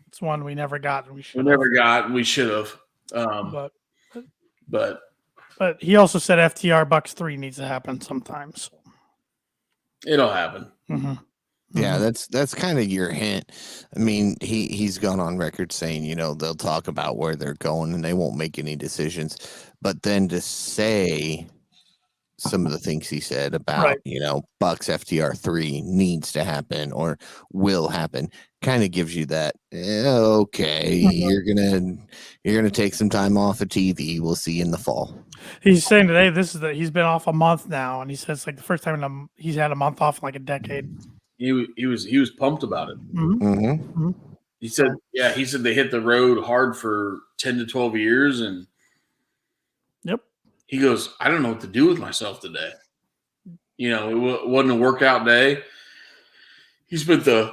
Speaker 1: It's one we never got, and we should
Speaker 3: have.
Speaker 1: But he also said FTR Bucks 3 needs to happen sometimes. So.
Speaker 3: It'll happen.
Speaker 1: Mm-hmm.
Speaker 2: Yeah, that's kind of your hint. I mean, he's gone on record saying, they'll talk about where they're going and they won't make any decisions. But then to say some of the things he said about, Bucks FTR 3 needs to happen or will happen kind of gives you that, okay, you're gonna take some time off of TV. We'll see you in the fall.
Speaker 1: He's saying today he's been off a month now, and he says like the first time he's had a month off in like a decade.
Speaker 3: He was pumped about it.
Speaker 1: Mm-hmm.
Speaker 2: Mm-hmm.
Speaker 3: He said they hit the road hard for 10 to 12 years, and he goes, I don't know what to do with myself today. It wasn't a workout day. He spent the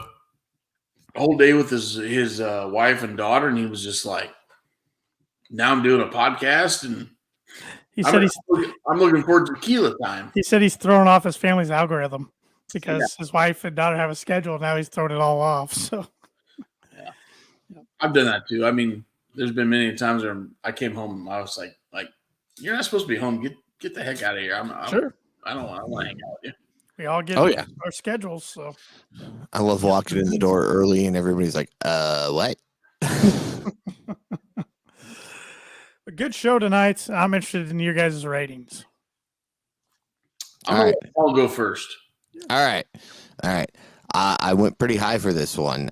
Speaker 3: whole day with his wife and daughter, and he was just like, now I'm doing a podcast, and
Speaker 1: he said
Speaker 3: I'm looking forward to tequila time.
Speaker 1: He said he's throwing off his family's algorithm because his wife and daughter have a schedule. Now he's throwing it all off. So,
Speaker 3: I've done that too. I mean, there's been many times where I came home and I was like, you're not supposed to be home. Get the heck out of here.
Speaker 1: Sure.
Speaker 3: I don't want to hang out with you.
Speaker 1: We all get our schedules. So
Speaker 2: I love walking in the door early and everybody's like, what?
Speaker 1: A good show tonight. I'm interested in your guys' ratings.
Speaker 3: I'll go first.
Speaker 2: All right. I went pretty high for this one.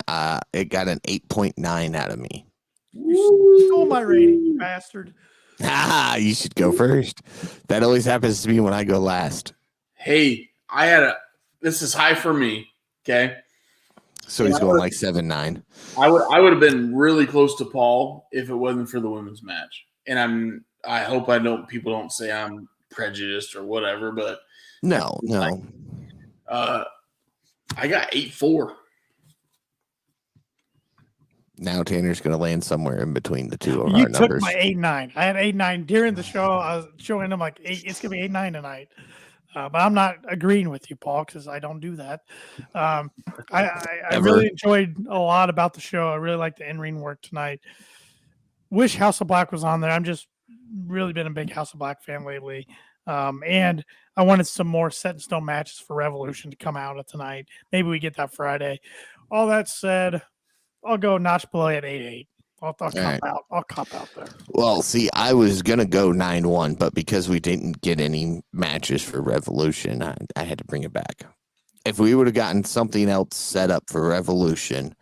Speaker 2: It got an 8.9 out of me.
Speaker 1: You stole my rating, you bastard.
Speaker 2: You should go first. That always happens to me when I go last.
Speaker 3: Hey, this is high for me. Okay.
Speaker 2: So he's going like 7-9.
Speaker 3: I would have been really close to Paul if it wasn't for the women's match. And I hope people don't say I'm prejudiced or whatever, but
Speaker 2: no.
Speaker 3: I got 8-4.
Speaker 2: Now Tanner's going to land somewhere in between the two of
Speaker 1: you
Speaker 2: our numbers.
Speaker 1: You took my 8-9. I had 8-9 during the show. I was showing him like 8. It's going to be 8-9 tonight. But I'm not agreeing with you, Paul, because I don't do that. I really enjoyed a lot about the show. I really liked the in-ring work tonight. Wish House of Black was on there. I'm just really been a big House of Black fan lately. And I wanted some more set-in-stone matches for Revolution to come out of tonight. Maybe we get that Friday. All that said, I'll go notch below at 8-8. I'll cop out there.
Speaker 2: Well, see, I was going to go 9-1, but because we didn't get any matches for Revolution, I had to bring it back. If we would have gotten something else set up for Revolution,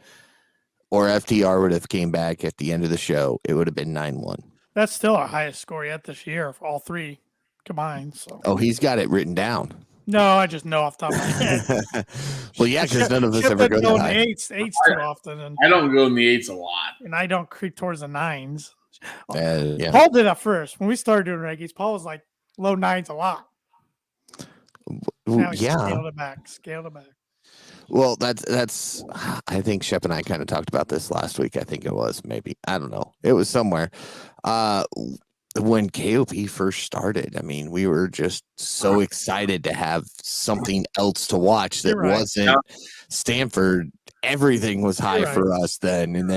Speaker 2: or FTR would have came back at the end of the show, it would have been 9-1.
Speaker 1: That's still our highest score yet this year for all three combined. So.
Speaker 2: Oh, he's got it written down.
Speaker 1: No, I just know off the top of my head.
Speaker 2: Well, yeah, because none of us ever go
Speaker 1: in the eights too often. And
Speaker 3: I don't go in the 8s a lot.
Speaker 1: And I don't creep towards the 9s.
Speaker 2: Yeah.
Speaker 1: Paul did that first. When we started doing Reggies, Paul was like low 9s a lot. Now he scaled it back.
Speaker 2: Well, that's. I think Shep and I kind of talked about this last week. I think it was maybe. I don't know. It was somewhere. When KOP first started, I mean, we were just so excited to have something else to watch that wasn't Stanford everything was high
Speaker 1: Right.
Speaker 2: for us then. And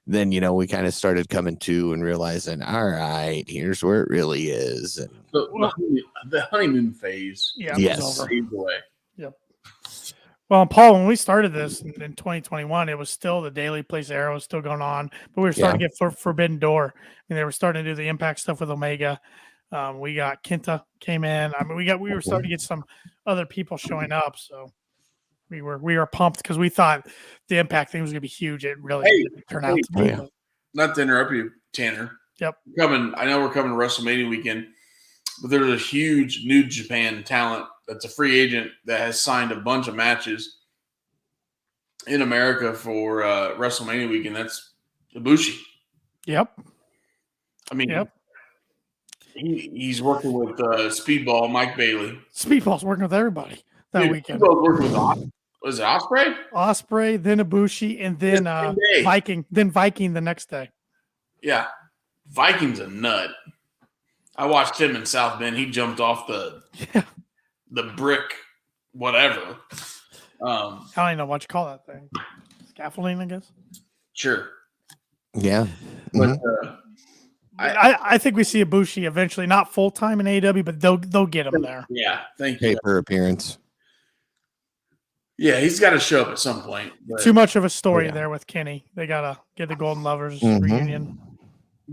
Speaker 2: then we kind of started coming to and realizing, all right, here's where it really is. And
Speaker 3: The honeymoon phase.
Speaker 1: Yeah,
Speaker 2: Yes.
Speaker 1: it was over.
Speaker 3: Fades away.
Speaker 1: Yep. Well, Paul, when we started this in 2021, it was still the Daily Place era was still going on, but we were starting to get Forbidden Door, and they were starting to do the Impact stuff with Omega. We got Kenta came in. I mean, we were starting to get some other people showing up, so we were pumped because we thought the Impact thing was going to be huge. It really didn't turn out to be.
Speaker 2: yeah.
Speaker 3: Not to interrupt you, Tanner.
Speaker 1: Yep.
Speaker 3: I know we're coming to WrestleMania weekend, but there's a huge New Japan talent that's a free agent that has signed a bunch of matches in America for WrestleMania weekend. That's Ibushi.
Speaker 1: Yep.
Speaker 3: I mean, he's working with Speedball, Mike Bailey.
Speaker 1: Speedball's working with everybody that weekend.
Speaker 3: Speedball's working with was it Ospreay?
Speaker 1: Ospreay, then Ibushi, and then Viking. Then Viking the next day.
Speaker 3: Yeah. Viking's a nut. I watched him in South Bend. He jumped off the brick, whatever.
Speaker 1: I don't even know what you call that thing. Scaffolding, I guess.
Speaker 3: Sure.
Speaker 2: Yeah.
Speaker 3: But
Speaker 1: I think we see Ibushi eventually, not full time in AEW, but they'll get him there.
Speaker 3: Yeah, thank you.
Speaker 2: Paper appearance.
Speaker 3: Yeah, he's got to show up at some point. But
Speaker 1: Too much of a story there with Kenny. They gotta get the Golden Lovers reunion.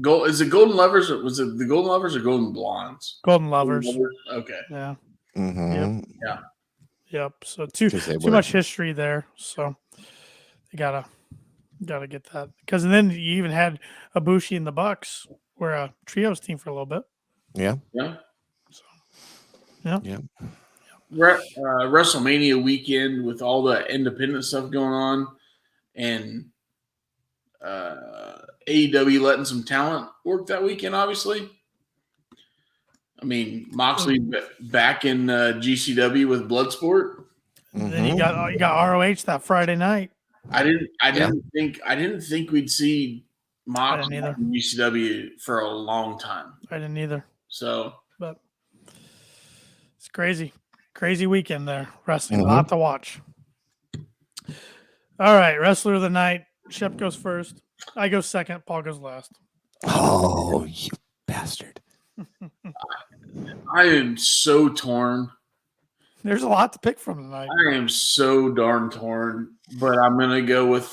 Speaker 3: Is it Golden Lovers? Was it the Golden Lovers or Golden Blondes?
Speaker 1: Golden Lovers.
Speaker 3: Okay.
Speaker 1: Yeah.
Speaker 2: Mm-hmm.
Speaker 1: Yep. So too much history there. So they gotta get that because then you even had Ibushi and the Bucks were a trios team for a little bit.
Speaker 2: Yeah.
Speaker 3: Yeah.
Speaker 1: So, yeah.
Speaker 3: WrestleMania weekend with all the independent stuff going on, and AEW letting some talent work that weekend. Obviously, I mean Moxley back in GCW with Bloodsport.
Speaker 1: And then you got ROH that Friday night.
Speaker 3: I didn't think we'd see Moxley in GCW for a long time.
Speaker 1: I didn't either.
Speaker 3: So,
Speaker 1: but it's crazy weekend there. Wrestling, a lot to watch. All right, wrestler of the night. Shep goes first. I go second. Paul goes last.
Speaker 2: Oh, you bastard!
Speaker 3: I am so torn.
Speaker 1: There's a lot to pick from tonight.
Speaker 3: I am so darn torn, but I'm gonna go with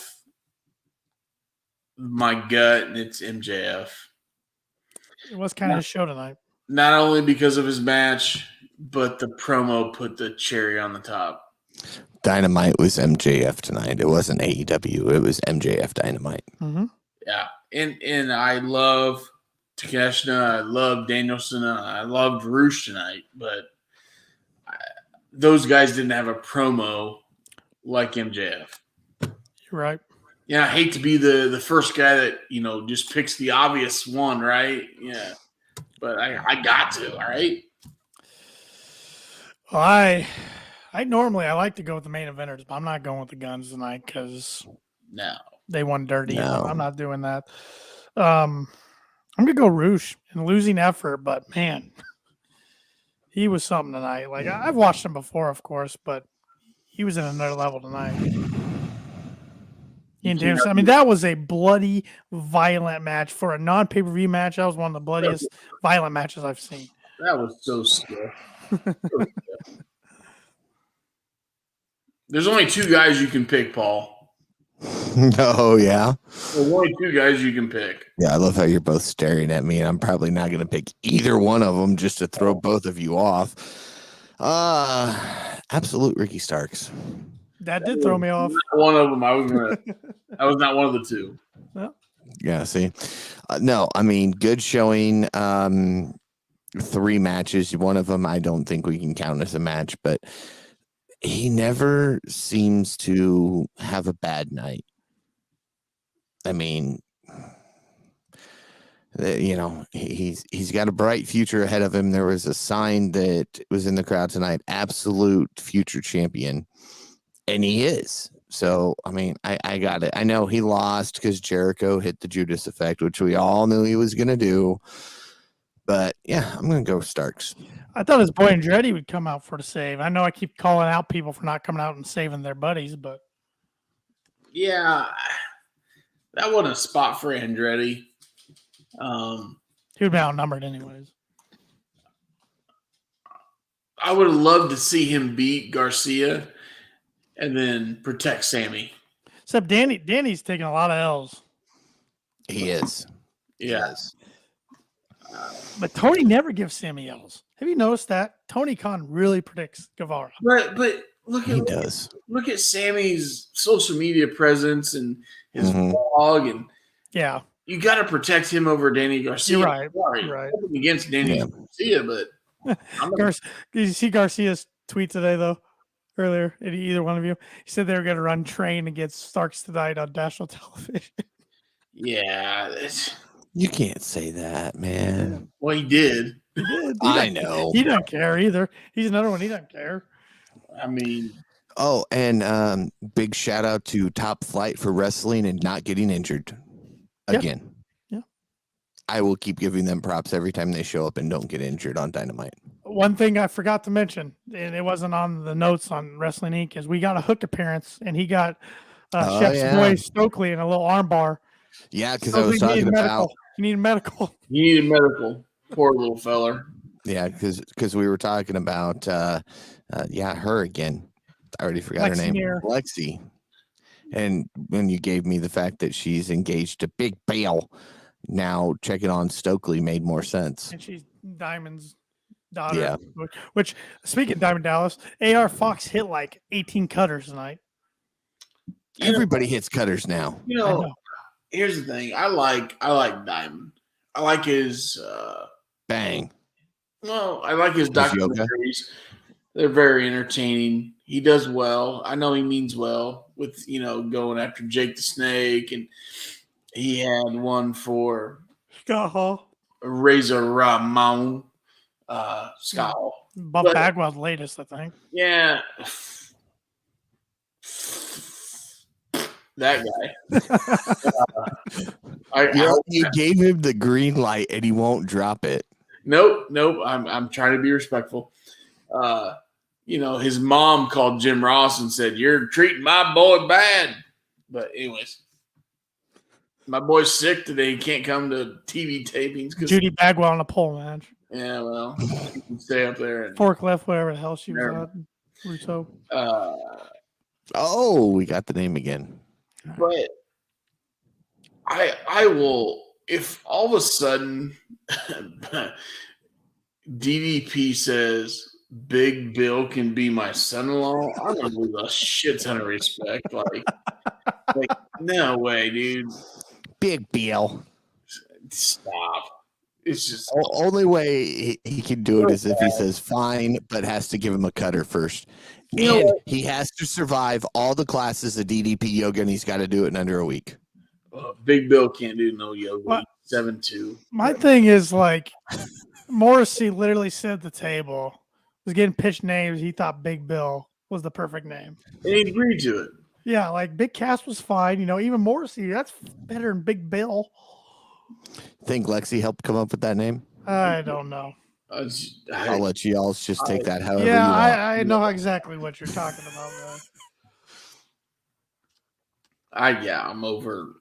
Speaker 3: my gut, and it's MJF.
Speaker 1: It was kind of his show tonight.
Speaker 3: Not only because of his match, but the promo put the cherry on the top.
Speaker 2: Dynamite was MJF tonight. It wasn't AEW. It was MJF Dynamite.
Speaker 1: Mm-hmm.
Speaker 3: Yeah, and I love Takeshita. I love Danielson. I loved Roosh tonight, but those guys didn't have a promo like MJF.
Speaker 1: You're right.
Speaker 3: Yeah, I hate to be the first guy that just picks the obvious one, right? Yeah, but I got to. All right.
Speaker 1: Well, I normally like to go with the main eventers, but I'm not going with the Guns tonight because they won dirty.
Speaker 2: No.
Speaker 1: I'm not doing that. I'm gonna go Roosh in losing effort, but man, he was something tonight. Like I've watched him before, of course, but he was in another level tonight. Ian Danielson. I mean, that was a bloody, violent match for a non-pay-per-view match. That was one of the bloodiest, violent matches I've seen.
Speaker 3: That was so stiff. There's only two guys you can pick, Paul.
Speaker 2: Oh, yeah?
Speaker 3: There's only two guys you can pick.
Speaker 2: Yeah, I love how you're both staring at me, and I'm probably not going to pick either one of them just to throw both of you off. Absolute Ricky Starks.
Speaker 1: That did throw me off.
Speaker 3: One of them, I was not one of the two.
Speaker 2: Yeah, see? No, I mean, good showing. 3 matches. One of them I don't think we can count as a match, but he never seems to have a bad night. I mean, he's got a bright future ahead of him. There was a sign that was in the crowd tonight, absolute future champion, and he is. So, I mean, I got it. I know he lost because Jericho hit the Judas effect, which we all knew he was going to do. But, yeah, I'm going to go with Starks.
Speaker 1: I thought his boy Andretti would come out for the save. I know I keep calling out people for not coming out and saving their buddies, but
Speaker 3: Yeah, that wasn't a spot for Andretti.
Speaker 1: He would be outnumbered anyways.
Speaker 3: I would have loved to see him beat Garcia and then protect Sammy.
Speaker 1: Except Danny's taking a lot of L's.
Speaker 2: He is.
Speaker 3: Yeah.
Speaker 2: Yes.
Speaker 1: But Tony never gives Sammy L's. Have you noticed that? Tony Khan really predicts Guevara.
Speaker 3: But
Speaker 2: He does.
Speaker 3: look at Sammy's social media presence and his
Speaker 2: Mhm.
Speaker 3: blog, and
Speaker 1: Yeah,
Speaker 3: you got to protect him over Danny Garcia.
Speaker 1: you're right.
Speaker 3: Sorry,
Speaker 1: You're right.
Speaker 3: nothing against Danny
Speaker 2: Yeah.
Speaker 3: Garcia, but
Speaker 1: Did you see Garcia's tweet today, though? Earlier, either one of you? He said they were going to run train against Starks tonight on national television.
Speaker 3: yeah,
Speaker 2: You can't say that, man.
Speaker 3: well, he did.
Speaker 1: He did.
Speaker 2: I know.
Speaker 1: He doesn't care either. He's another one. He doesn't care.
Speaker 3: I mean,
Speaker 2: Oh, and big shout out to Top Flight for wrestling and not getting injured again.
Speaker 1: Yeah.
Speaker 2: I will keep giving them props every time they show up and don't get injured on Dynamite.
Speaker 1: One thing I forgot to mention, and it wasn't on the notes on Wrestling Inc., is we got a Hook appearance, and he got Chef's boy Stokely in a little arm bar.
Speaker 2: Yeah, because I was talking about.
Speaker 1: You need medical.
Speaker 3: he needed medical. Poor little feller.
Speaker 2: Yeah, because we were talking about, her again. I already forgot her name.
Speaker 1: Neer.
Speaker 2: Lexi. And when you gave me the fact that she's engaged to Big Bill, now checking on Stokely made more sense.
Speaker 1: And she's Diamond's daughter.
Speaker 2: Yeah.
Speaker 1: Which, speaking of Diamond Dallas, AR Fox hit like 18 cutters tonight.
Speaker 2: Everybody hits cutters now.
Speaker 3: You know, here's the thing. I like Diamond. I like his
Speaker 2: Bang.
Speaker 3: I like his
Speaker 2: yoga.
Speaker 3: documentaries. They're very entertaining. He does well. I know he means well with, going after Jake the Snake, and he had one for
Speaker 1: Scott Hall.
Speaker 3: Razor Ramon. Scott Hall.
Speaker 1: Bob
Speaker 3: But-
Speaker 1: Bagwell's latest, I think.
Speaker 3: Yeah. That guy.
Speaker 2: You gave him the green light and he won't drop it.
Speaker 3: Nope. I'm trying to be respectful. His mom called Jim Ross and said, "You're treating my boy bad." But anyways, my boy's sick today. He can't come to TV tapings.
Speaker 1: Judy Bagwell on a pole match.
Speaker 3: Yeah, well, you can stay up there. And,
Speaker 1: Forklift, whatever the hell she was at. Russo.
Speaker 2: We got the name again.
Speaker 3: But I will, if all of a sudden DDP says Big Bill can be my son-in-law, I'm gonna lose a shit ton of respect. Like no way, dude.
Speaker 2: Big Bill.
Speaker 3: Stop. It's just
Speaker 2: Only way he can do it is if he says fine, but has to give him a cutter first.
Speaker 3: You know
Speaker 2: And
Speaker 3: what?
Speaker 2: he has to survive all the classes of DDP yoga, and he's got to do it in under a week.
Speaker 3: Big Bill can't do no yoga.
Speaker 1: What?
Speaker 3: 7'2".
Speaker 1: My thing is like Morrissey literally said at the table, was getting pitched names. He thought Big Bill was the perfect name.
Speaker 3: And he agreed to it.
Speaker 1: Yeah, like Big Cass was fine. Even Morrissey, that's better than Big Bill.
Speaker 2: Think Lexi helped come up with that name?
Speaker 1: I don't know.
Speaker 2: I'll let you all just take that however
Speaker 1: Yeah,
Speaker 2: you want.
Speaker 1: I know exactly what you're talking about, man.
Speaker 3: I'm over.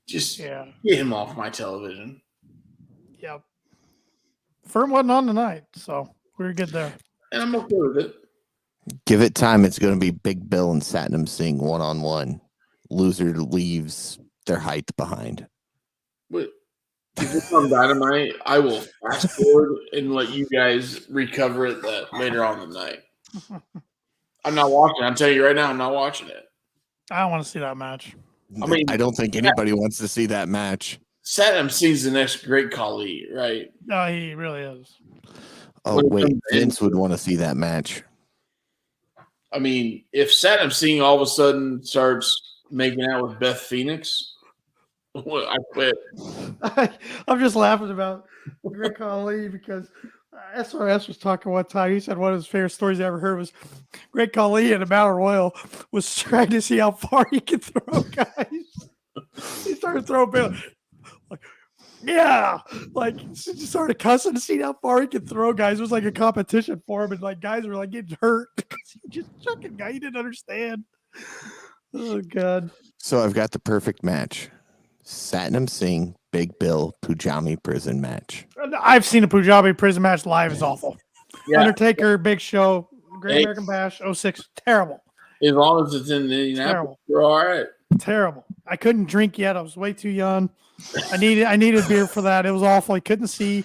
Speaker 3: Just
Speaker 1: Yeah.
Speaker 3: get him off my television.
Speaker 1: Yep. Firm wasn't on tonight, so we were good there.
Speaker 3: And I'm okay with it.
Speaker 2: Give it time. It's going to be Big Bill and Satnam Singh one-on-one. Loser leaves their height behind.
Speaker 3: But if it's on Dynamite, I will fast forward and let you guys recover it later on in the night. I'm not watching. I'm telling you right now, I'm not watching it.
Speaker 1: I don't want to see that match.
Speaker 3: I mean,
Speaker 2: I don't think anybody wants to see that match.
Speaker 3: Satnam Singh's the next great Khali, right?
Speaker 1: No, he really is.
Speaker 2: Oh,
Speaker 3: When it
Speaker 2: wait.
Speaker 3: comes to
Speaker 2: Vince would want to see that match.
Speaker 3: I mean, if Satnam Singh all of a sudden starts making out with Beth Phoenix, I quit.
Speaker 1: I'm just laughing about Rick Ali because SRS was talking one time. He said one of his favorite stories he ever heard was Greg Khali in a Battle Royal was trying to see how far he could throw guys. He started throwing Bill. Like, Yeah, like she just started cussing to see how far he could throw guys. It was like a competition for him, and like guys were like getting hurt because he was just chucking guy. He didn't understand. Oh god.
Speaker 2: So I've got the perfect match. Satnam Singh, Big Bill, Pujami prison match.
Speaker 1: I've seen a Punjabi prison match live. It's awful.
Speaker 3: Yeah.
Speaker 1: Undertaker, Big Show, Great
Speaker 3: Hey.
Speaker 1: American Bash, 06. Terrible.
Speaker 3: As long as it's in Indianapolis,
Speaker 1: Terrible.
Speaker 3: we're all right.
Speaker 1: Terrible. I couldn't drink yet. I was way too young. I needed beer for that. It was awful. I couldn't see.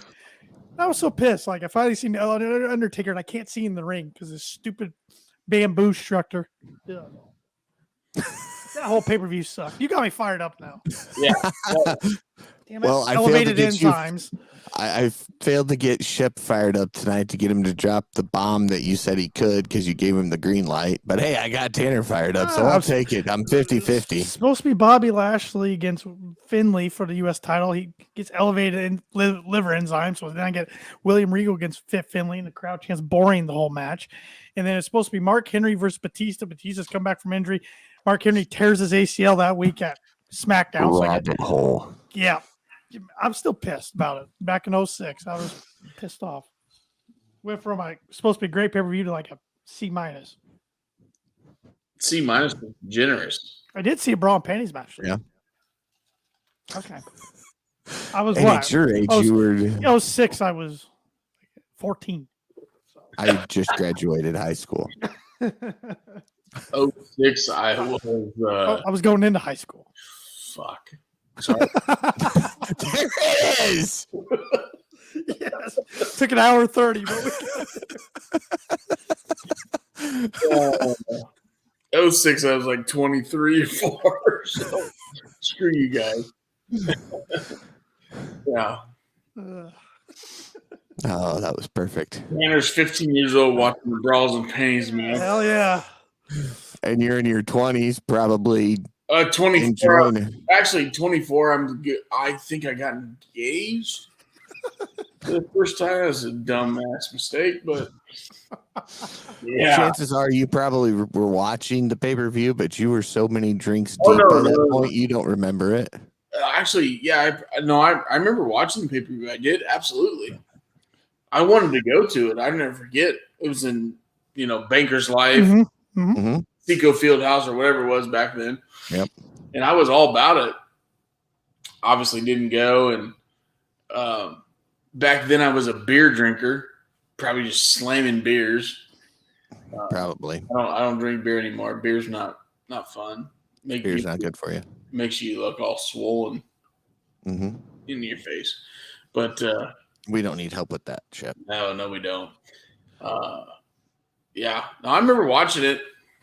Speaker 1: I was so pissed. Like I finally seen Undertaker and I can't see in the ring because this stupid bamboo structure. Yeah. That whole pay-per-view sucked. You got me fired up now.
Speaker 3: Yeah.
Speaker 1: Damn it.
Speaker 2: Well, I failed to
Speaker 1: Elevated
Speaker 2: get you-
Speaker 1: enzymes.
Speaker 2: I failed to get Shep fired up tonight to get him to drop the bomb that you said he could because you gave him the green light. But hey, I got Tanner fired up, so I'll take it. I'm 50-50.
Speaker 1: It's supposed to be Bobby Lashley against Finley for the U.S. title. He gets elevated in liver enzymes. So then I get William Regal against Finley, and the crowd chants boring the whole match. And then it's supposed to be Mark Henry versus Batista. Batista's come back from injury. Mark Henry tears his ACL that week at SmackDown. So
Speaker 2: Rabbit hole.
Speaker 1: yeah, I'm still pissed about it. Back in 06, I was pissed off. Went from supposed to be a great pay-per-view to like a C-.
Speaker 3: C- is generous.
Speaker 1: I did see a bra and panties match.
Speaker 2: Yeah.
Speaker 1: Okay. I was
Speaker 2: And
Speaker 1: what?
Speaker 2: at your age,
Speaker 1: I was-
Speaker 2: you were.
Speaker 1: 06, I was 14.
Speaker 2: I just graduated high school.
Speaker 3: 06, I was
Speaker 1: I was going into high school.
Speaker 3: fuck. Sorry.
Speaker 2: There it is.
Speaker 1: Yes. Took an hour 30, but we
Speaker 3: 06, I was like 23 or 4. So screw you guys. Yeah.
Speaker 2: Oh, that was perfect.
Speaker 3: Tanner's 15 years old watching the bras and panties, man.
Speaker 1: hell yeah.
Speaker 2: And you're in your 20s, probably
Speaker 3: 24.
Speaker 2: enjoying it.
Speaker 3: Actually, 24. I think I got engaged for the first time. That was a dumbass mistake, but yeah.
Speaker 2: Chances are you probably were watching the pay-per-view, but you were so many drinks
Speaker 3: Oh,
Speaker 2: deep
Speaker 3: no,
Speaker 2: by that
Speaker 3: no.
Speaker 2: point, you don't remember it.
Speaker 3: Actually, yeah. I remember watching the pay-per-view. I did, absolutely. I wanted to go to it. I never forget. It was in, Banker's Life,
Speaker 1: Mhm.
Speaker 2: Mm-hmm.
Speaker 3: Seco Fieldhouse, or whatever it was back then.
Speaker 2: Yep.
Speaker 3: And I was all about it. Obviously didn't go. And back then I was a beer drinker, probably just slamming beers.
Speaker 2: Probably.
Speaker 3: I don't drink beer anymore. Beer's not fun.
Speaker 2: Beer's not good for you.
Speaker 3: Makes you look all swollen
Speaker 2: Mm-hmm.
Speaker 3: in your face. But
Speaker 2: We don't need help with that, Shep.
Speaker 3: no, we don't. Yeah. No, I remember watching it.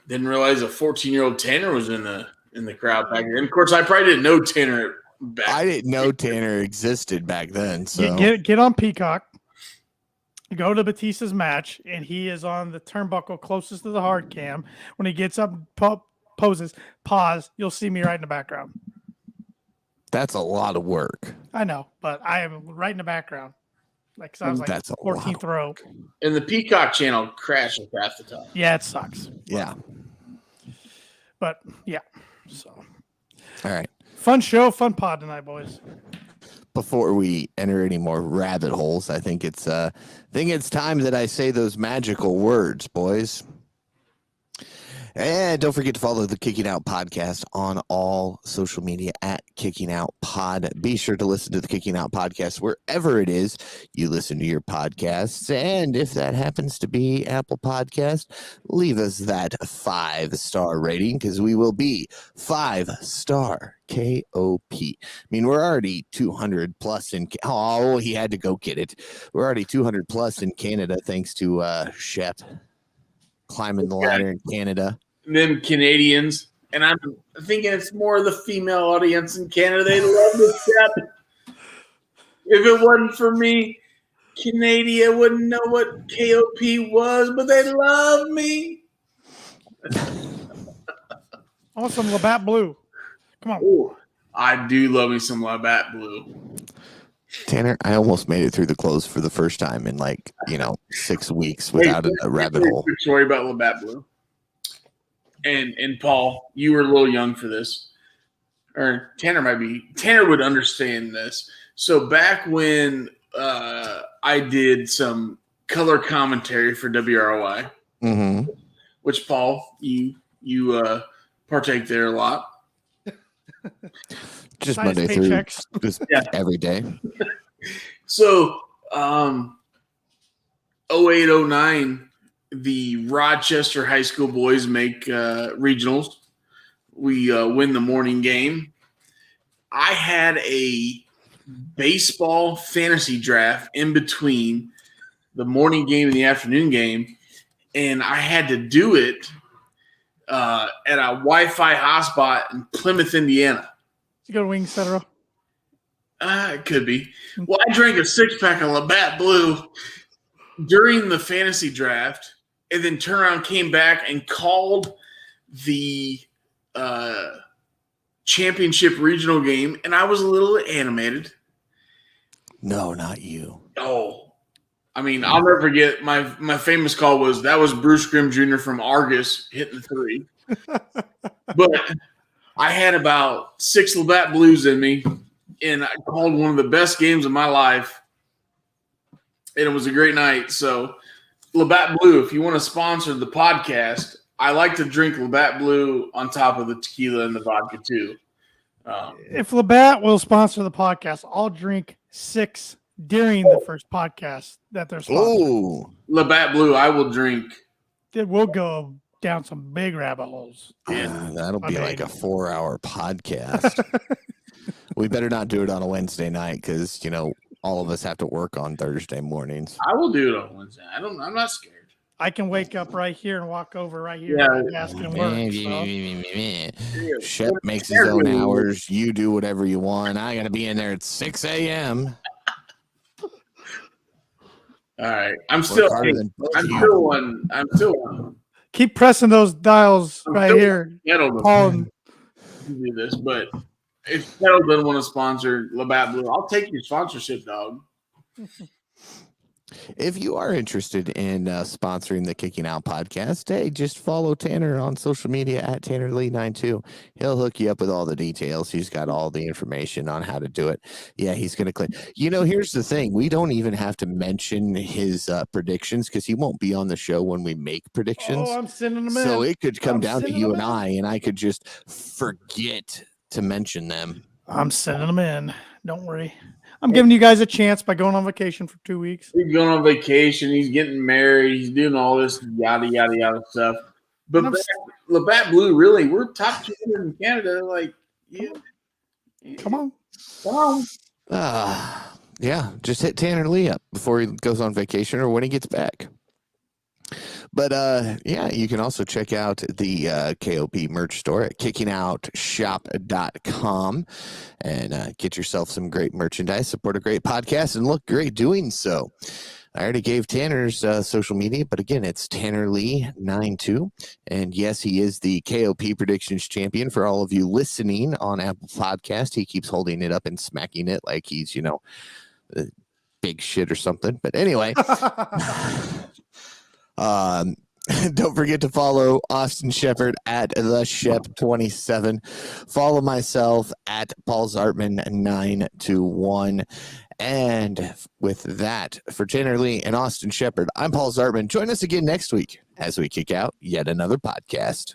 Speaker 3: Didn't realize a 14-year-old Tanner was in the crowd back then. Of course, I probably didn't know Tanner back
Speaker 2: I didn't know Tanner existed back then. So
Speaker 1: Get on Peacock. Go to Batista's match, and he is on the turnbuckle closest to the hard cam. When he gets up, poses, pause, you'll see me right in the background.
Speaker 2: that's a lot of work.
Speaker 1: I know, but I am right in the background. Like, 'cause I was like
Speaker 2: That's a lot
Speaker 1: 14th
Speaker 2: of
Speaker 1: row.
Speaker 3: And the Peacock channel crashes half the time.
Speaker 1: Yeah, it sucks.
Speaker 2: Yeah.
Speaker 1: But yeah, so
Speaker 2: All right.
Speaker 1: fun show, fun pod tonight, boys.
Speaker 2: Before we enter any more rabbit holes, I think it's time that I say those magical words, boys. And don't forget to follow the Kicking Out Podcast on all social media at Kicking Out Pod. Be sure to listen to the Kicking Out Podcast wherever it is you listen to your podcasts. And if that happens to be Apple Podcast, leave us that 5-star rating because we will be 5-star KOP. I mean, we're already 200 plus in. Oh, he had to go get it. We're already 200 plus in Canada thanks to Shep climbing the ladder in Canada.
Speaker 3: Them Canadians, and I'm thinking it's more of the female audience in Canada. They love this step. If it wasn't for me, Canada wouldn't know what KOP was, but they love me.
Speaker 1: I want some Labatt Blue. Come on.
Speaker 3: Ooh, I do love me some Labatt Blue.
Speaker 2: Tanner, I almost made it through the close for the first time in 6 weeks without a rabbit hole.
Speaker 3: Quick story about Labatt Blue. And Paul, you were a little young for this. Or Tanner would understand this. So back when I did some color commentary for WROI,
Speaker 2: Mm-hmm.
Speaker 3: which Paul, you partake there a lot.
Speaker 2: Just
Speaker 1: Nice
Speaker 2: Monday through
Speaker 1: paychecks.
Speaker 2: just
Speaker 3: Yeah.
Speaker 2: every day.
Speaker 3: So 0809, the Rochester High School boys make regionals. We win the morning game. I had a baseball fantasy draft in between the morning game and the afternoon game, and I had to do it at a Wi-Fi hotspot in Plymouth, Indiana.
Speaker 1: You go to Wing Cetera.
Speaker 3: It could be. Well, I drank a six-pack of Labatt Blue during the fantasy draft, and then turned around, came back, and called the championship regional game, and I was a little animated.
Speaker 2: No, not you.
Speaker 3: Oh, I mean, I'll never forget my famous call was Bruce Grimm Jr. from Argus hitting the three. But I had about 6 Labatt Blues in me, and I called one of the best games of my life, and it was a great night. So, Labatt Blue, if you want to sponsor the podcast, I like to drink Labatt Blue on top of the tequila and the vodka too.
Speaker 1: If Labatt will sponsor the podcast, I'll drink 6 during the first podcast that they're sponsoring.
Speaker 2: Oh,
Speaker 3: Labatt Blue, I will drink.
Speaker 1: We'll go down some big rabbit holes.
Speaker 2: that'll be like a 4-hour podcast. We better not do it on a Wednesday night because, all of us have to work on Thursday mornings.
Speaker 3: I will do it on Wednesday. I'm not scared.
Speaker 1: I can wake up right here and walk over right here
Speaker 3: Yeah.
Speaker 1: to the desk and work. So.
Speaker 2: Shep makes his own hours. You do whatever you want. I got to be in there at 6 a.m.
Speaker 3: All right. I'm still one.
Speaker 1: Keep pressing those dials
Speaker 3: I'm
Speaker 1: right
Speaker 3: still
Speaker 1: here.
Speaker 3: Kettle
Speaker 1: Paul,
Speaker 3: to do this, but if Kettle doesn't want to sponsor Labatt Blue, I'll take your sponsorship, dog.
Speaker 2: If you are interested in sponsoring the Kicking Out podcast, hey, just follow Tanner on social media at TannerLee92. He'll hook you up with all the details. He's got all the information on how to do it. Yeah, he's going to click. Here's the thing. We don't even have to mention his predictions because he won't be on the show when we make predictions.
Speaker 1: I'm sending them in.
Speaker 2: So it could come down to you and I could just forget to mention them.
Speaker 1: I'm sending them in. Don't worry. I'm giving you guys a chance by going on vacation for 2 weeks.
Speaker 3: He's going on vacation. He's getting married. He's doing all this yada, yada, yada stuff. But Labatt Blue, really, we're top 200 in Canada. Like, yeah.
Speaker 1: Come on.
Speaker 2: Yeah, just hit Tanner Lee up before he goes on vacation or when he gets back. But you can also check out the KOP merch store at kickingOutshop.com and get yourself some great merchandise, support a great podcast, and look great doing so. I already gave Tanner's social media, but again, it's TannerLee92. And yes, he is the KOP predictions champion for all of you listening on Apple Podcast. He keeps holding it up and smacking it like he's, big shit or something. But anyway. Don't forget to follow Austin Shepard at the Shep27. Follow myself at Paul Zartman 921. And with that, for Tanner Lee and Austin Shepard, I'm Paul Zartman. Join us again next week as we kick out yet another podcast.